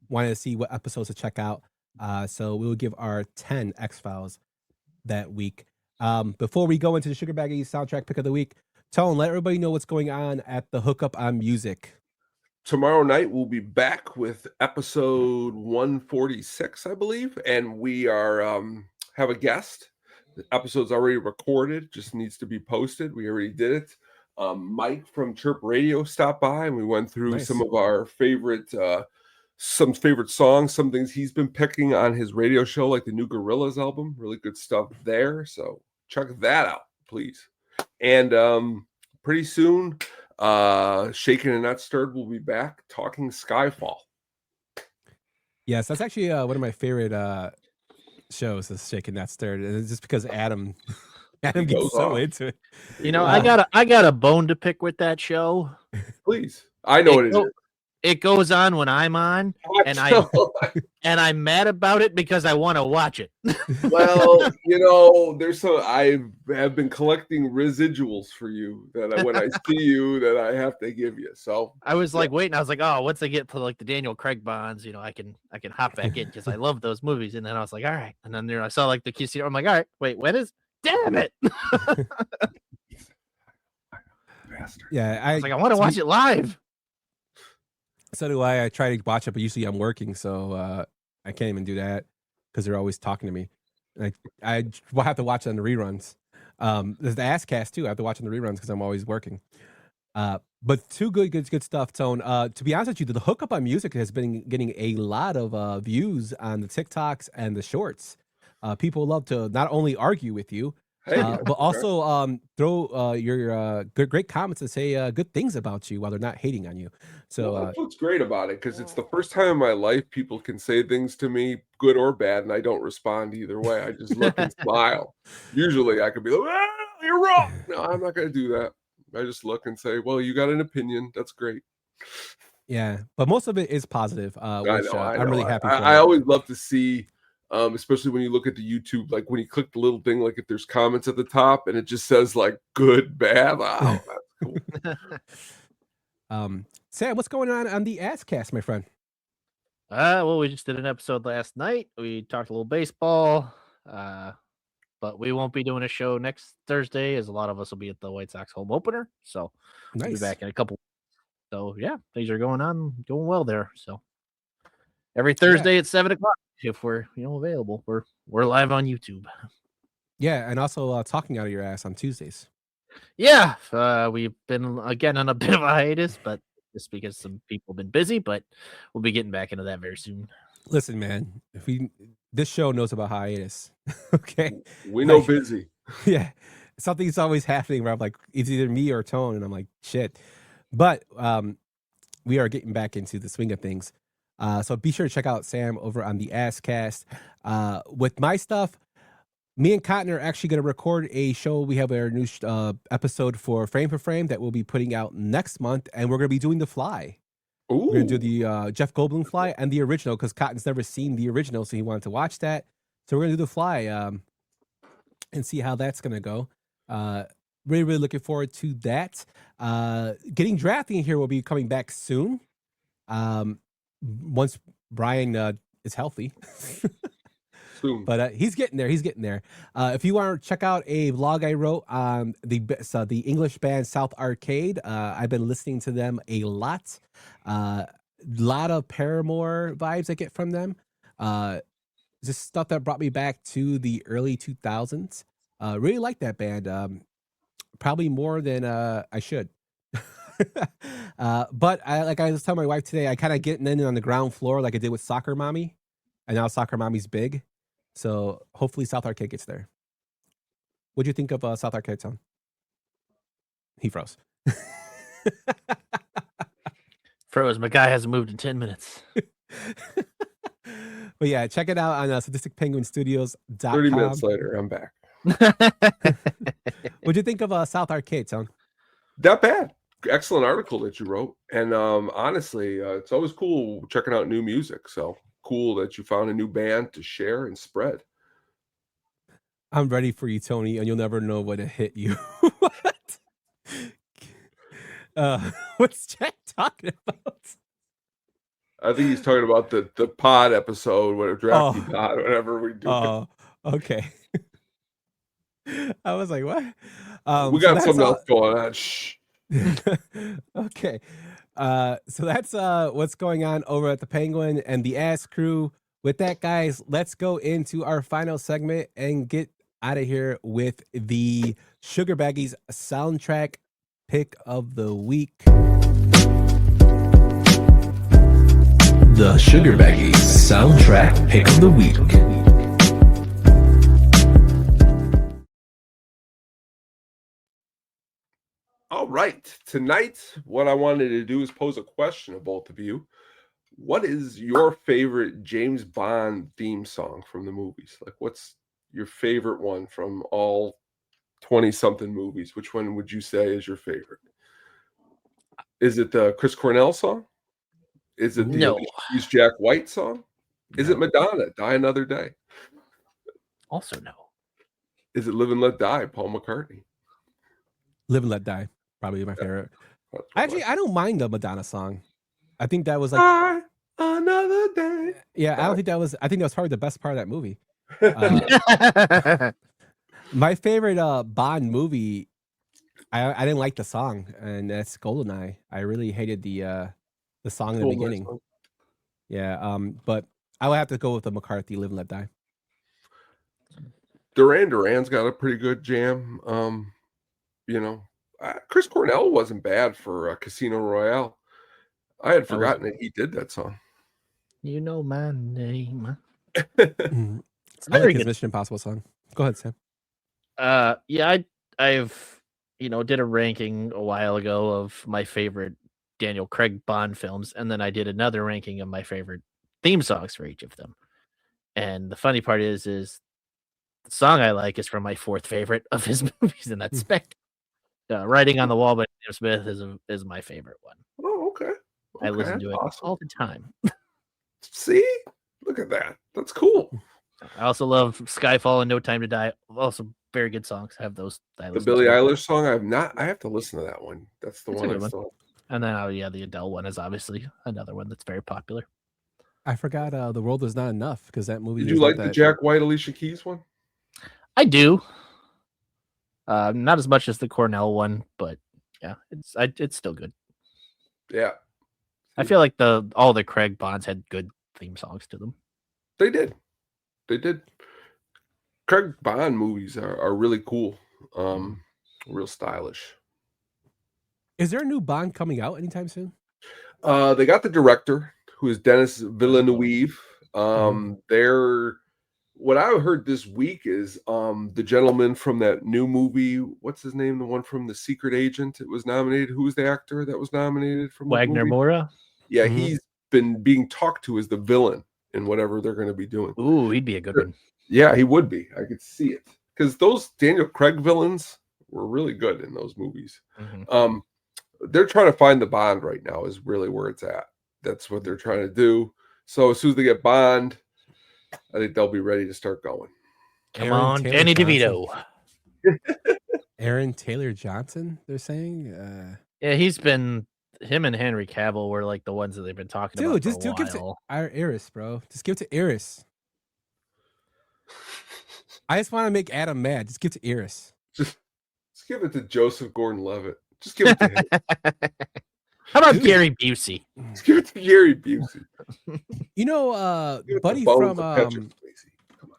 wanting to see what episodes to check out. So we'll give our 10 X-Files that week. Before we go into the Sugar Baggy soundtrack pick of the week, Tone, let everybody know what's going on at the Hookup on Music. Tomorrow night we'll be back with episode 146, I believe, and we are have a guest. The episode's already recorded, just needs to be posted. We already did it. Mike from Chirp Radio stopped by, and we went through some of our favorite songs, some things he's been picking on his radio show, like the new Gorillaz album. Really good stuff there. So check that out, please. And pretty soon, Shaken and Not Stirred will be back talking Skyfall. Yes, that's actually one of my favorite shows, is Shaken Not Stirred. And it's just because Adam gets so into it. You know, I got a bone to pick with that show. Please. I know it is. It goes on when I'm on, and I'm mad about it because I want to watch it. Well, you know, I have been collecting residuals for you that when I see you that I have to give you. So I was like waiting. I was like, oh, once I get to like the Daniel Craig Bonds, you know, I can hop back in because I love those movies. And then I was like, all right. And then I saw like the QC. I'm like, all right, wait, when is? Damn it! Yeah, I was like, I want to watch it live. So do I. I try to watch it, but usually I'm working, so I can't even do that because they're always talking to me. I will have to watch it on the reruns. There's the Asscast too. I have to watch on the reruns because I'm always working. But two good stuff, Tone. To be honest with you, the Hookup on Music has been getting a lot of views on the TikToks and the shorts. People love to not only argue with you, but also throw your great comments and say good things about you while they're not hating on you. So that's what's great about it, because it's the first time in my life people can say things to me, good or bad, and I don't respond either way. I just look and smile. Usually I could be like, you're wrong. No, I'm not going to do that. I just look and say, well, you got an opinion. That's great. Yeah, but most of it is positive, which I'm really happy for. I always love to see, especially when you look at the YouTube, like when you click the little thing, like if there's comments at the top and it just says like good, bad. Wow, that's cool. Sam, what's going on the Asscast, my friend? Well, we just did an episode last night. We talked a little baseball, but we won't be doing a show next Thursday, as a lot of us will be at the White Sox home opener. So we'll be back in a couple. So yeah, things are going well there. So every Thursday at 7:00, if we're available, we're live on YouTube. Yeah, and also talking out of your ass on Tuesdays. Yeah, we've been again on a bit of a hiatus, but just because some people have been busy, but we'll be getting back into that very soon. Listen, man, this show knows about hiatus. Okay, we know busy. Yeah, something's always happening where I'm like, it's either me or Tone, and I'm like, shit. But we are getting back into the swing of things. So be sure to check out Sam over on the Asscast. With my stuff, me and Cotton are actually going to record a show. We have our new episode for Frame for Frame that we'll be putting out next month, and we're going to be doing The Fly. Ooh. We're going to do the Jeff Goldblum Fly and the original, because Cotton's never seen the original, so he wanted to watch that. So we're going to do The Fly and see how that's going to go. Really, really looking forward to that. Getting Drafting here will be coming back soon. Once Brian is healthy. Soon. But he's getting there. If you want to check out a vlog I wrote on the English band South Arcade, I've been listening to them a lot. lot of Paramore vibes I get from them. Just stuff that brought me back to the early 2000s. Really like that band. Probably more than I should. But I was telling my wife today, I kind of getting in on the ground floor like I did with Soccer Mommy, and now Soccer Mommy's big. So hopefully South Arcade gets there. What'd you think of South Arcade, Tom? He froze. Froze. My guy hasn't moved in 10 minutes. But yeah, check it out on sadisticpenguinstudios.com. 30 minutes later, I'm back. What'd you think of South Arcade, Tom? Not bad. Excellent article that you wrote. And honestly, it's always cool checking out new music. So cool that you found a new band to share and spread. I'm ready for you, Tony, and you'll never know what hit you. What? What's Jack talking about? I think he's talking about the pod episode, whatever drafty pod, whatever we do. Oh, okay. I was like, what? We got something else going on. Shh. Okay. So that's what's going on over at the Penguin and the Ass Crew. With that, guys, let's go into our final segment and get out of here with the Sugar Baggies soundtrack pick of the week. The Sugar Baggies soundtrack pick of the week. All right. Tonight, what I wanted to do is pose a question to both of you. What is your favorite James Bond theme song from the movies? Like, what's your favorite one from all 20-something movies? Which one would you say is your favorite? Is it the Chris Cornell song? Is it the Jack White song? Is it Madonna, Die Another Day? Also no. Is it Live and Let Die, Paul McCartney? Live and Let Die, probably my favorite. Actually, I don't mind the Madonna song. I think that was like another day. Yeah, I think that was probably the best part of that movie. My favorite Bond movie, I didn't like the song, and that's GoldenEye. I really hated the song in the beginning. Song. Yeah, but I would have to go with the McCarthy Live and Let Die. Duran's got a pretty good jam. Chris Cornell wasn't bad for Casino Royale. I had forgotten that he did that song. You know my name. I like his Mission Impossible song. Go ahead, Sam. Yeah, I've did a ranking a while ago of my favorite Daniel Craig Bond films, and then I did another ranking of my favorite theme songs for each of them. And the funny part is the song I like is from my fourth favorite of his movies, and that's Spectre. Writing on the Wall by Sam Smith is my favorite one. Oh, okay. I listen to it all the time. See? Look at that. That's cool. I also love Skyfall and No Time to Die. Also very good songs. I have those. The Billie Eilish song, I have to listen to that one. That's the one. And then the Adele one is obviously another one that's very popular. I forgot The World Was Not Enough because that movie. Did you like the Jack White, Alicia Keys one? I do. Not as much as the Cornell one, but yeah, it's still good. Yeah. I feel like all the Craig Bonds had good theme songs to them. They did. Craig Bond movies are really cool. Real stylish. Is there a new Bond coming out anytime soon? They got the director, who is Denis Villeneuve. What I heard this week is the gentleman from that new movie. What's his name? The one from The Secret Agent. It was nominated. Who was the actor that was nominated from Wagner Moura? Yeah, he's been being talked to as the villain in whatever they're going to be doing. Ooh, he'd be a good one. Yeah, he would be. I could see it because those Daniel Craig villains were really good in those movies. Mm-hmm. They're trying to find the Bond right now. Is really where it's at. That's what they're trying to do. So as soon as they get Bond, I think they'll be ready to start going. Come on, Danny DeVito. Aaron Taylor Johnson, they're saying. Yeah, him and Henry Cavill were like the ones that they've been talking about. Dude, just give it to Iris, bro. Just give it to Iris. I just want to make Adam mad. Just give it to Iris. Just give it to Joseph Gordon-Levitt. Just give it to him. How about Gary Busey? Let's give it to Gary Busey. You know, Give it buddy the bones of Patrick Swayze. Come on.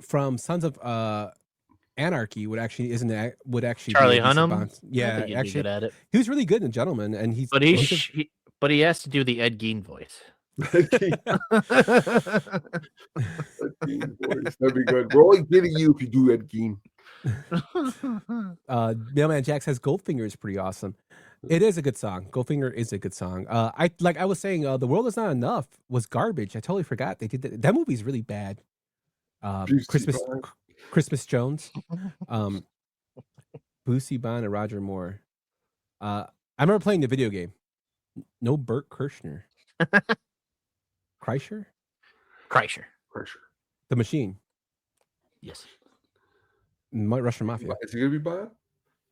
from Sons of Anarchy would actually Charlie be a decent Hunnam? Bond. I Yeah, think he'd be actually, good at it. he was really good in Gentleman, and But he has to do the Ed Gein voice. That'd be good. We're only getting you if you do Ed Gein. Mailman Jack says Goldfinger is pretty awesome. It is a good song. Goldfinger is a good song. I was saying, The World Is Not Enough was garbage. I totally forgot they did that. That movie's really bad. Christmas Jones, Boosie Bond, and Roger Moore. I remember playing the video game. No Burt Kreischer. Kreischer? Kreischer. The Machine. Yes. Russian Mafia. Is he gonna be Bond?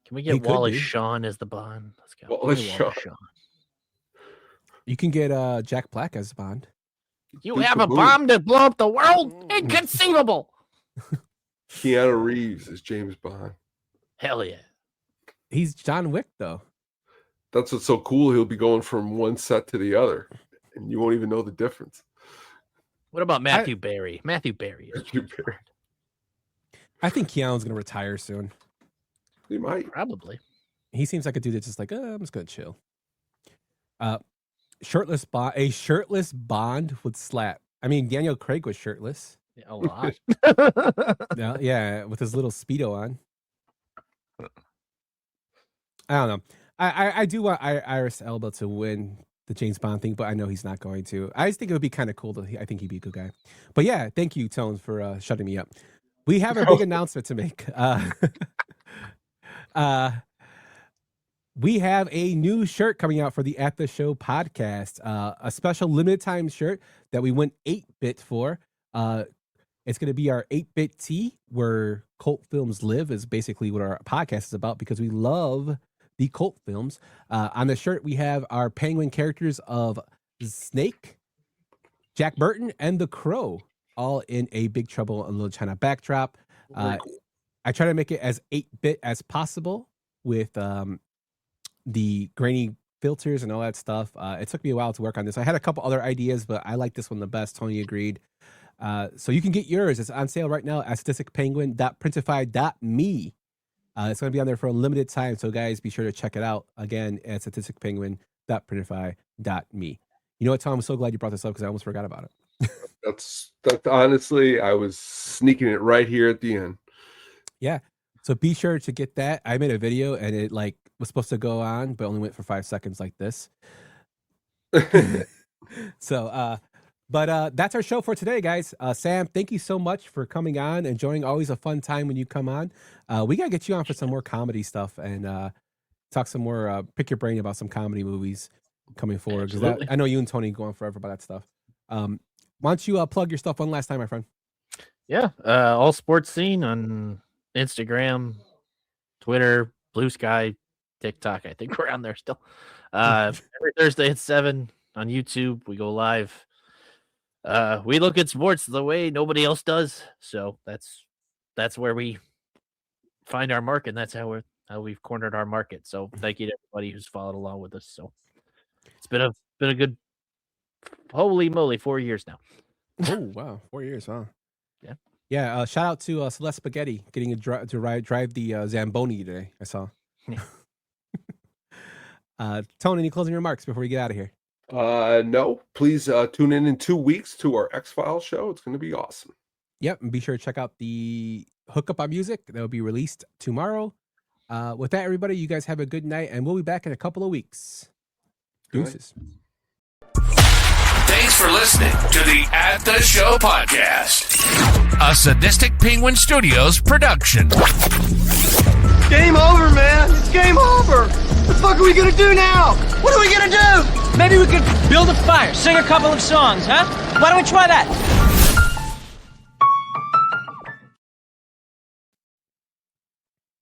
Can we get Wallace Shawn as the Bond? Let's go. Wallace Shawn. You can get Jack Black as Bond. You have a bomb to blow up the world? Inconceivable. Keanu Reeves is James Bond. Hell yeah. He's John Wick, though. That's what's so cool. He'll be going from one set to the other, and you won't even know the difference. What about Matthew Berry? Matthew Berry. I think Keanu's going to retire soon. He might. Probably. He seems like a dude that's just like, I'm just going to chill. A shirtless Bond would slap. I mean, Daniel Craig was shirtless. A lot. yeah, with his little Speedo on. I don't know. I do want Idris Elba to win the James Bond thing, but I know he's not going to. I just think it would be kind of cool. I think he'd be a good guy. But yeah, thank you, Tone, for shutting me up. We have a big announcement to make. We have a new shirt coming out for the At the Show podcast. A special limited time shirt that we went 8-bit for. It's going to be our 8-bit tee, where cult films live, is basically what our podcast is about, because we love the cult films. On the shirt, we have our penguin characters of Snake, Jack Burton, and the Crow, all in a Big Trouble in Little China backdrop. I try to make it as 8-bit as possible with the grainy filters and all that stuff. It took me a while to work on this. I had a couple other ideas, but I like this one the best. Tony agreed. So you can get yours. It's on sale right now at statisticpenguin.printify.me. It's going to be on there for a limited time. So guys, be sure to check it out again at statisticpenguin.printify.me. You know what, Tom? I'm so glad you brought this up because I almost forgot about it. That's honestly, I was sneaking it right here at the end. Yeah. So be sure to get that. I made a video and it was supposed to go on, but only went for 5 seconds like this. So, but that's our show for today, guys. Sam, thank you so much for coming on and joining. Always a fun time when you come on. We got to get you on for some more comedy stuff and talk some more, pick your brain about some comedy movies coming forward. Because I know you and Tony go on forever about that stuff. Why don't you plug your stuff one last time, my friend? Yeah. All Sports Scene on Instagram, Twitter, Blue Sky, TikTok. I think we're on there still. Every Thursday at 7 on YouTube. We go live. We look at sports the way nobody else does. So that's where we find our market. And that's how we've cornered our market. So thank you to everybody who's followed along with us. So it's been a good, holy moly, 4 years now. Oh wow, 4 years, huh? Yeah. Yeah. Shout out to Celeste Spaghetti getting to drive the Zamboni today. I saw. Yeah. Tony, any closing remarks before we get out of here? No, please tune in 2 weeks to our X-Files show. It's going to be awesome. Yep, and be sure to check out the Hookup on Music that will be released tomorrow. With that, everybody, you guys have a good night, and we'll be back in a couple of weeks. Deuces. Thanks for listening to the At the Show podcast, a Sadistic Penguin Studios production. Game over, man. It's game over. What the fuck are we gonna do now? What are we gonna do? Maybe we could build a fire, sing a couple of songs, huh? Why don't we try that?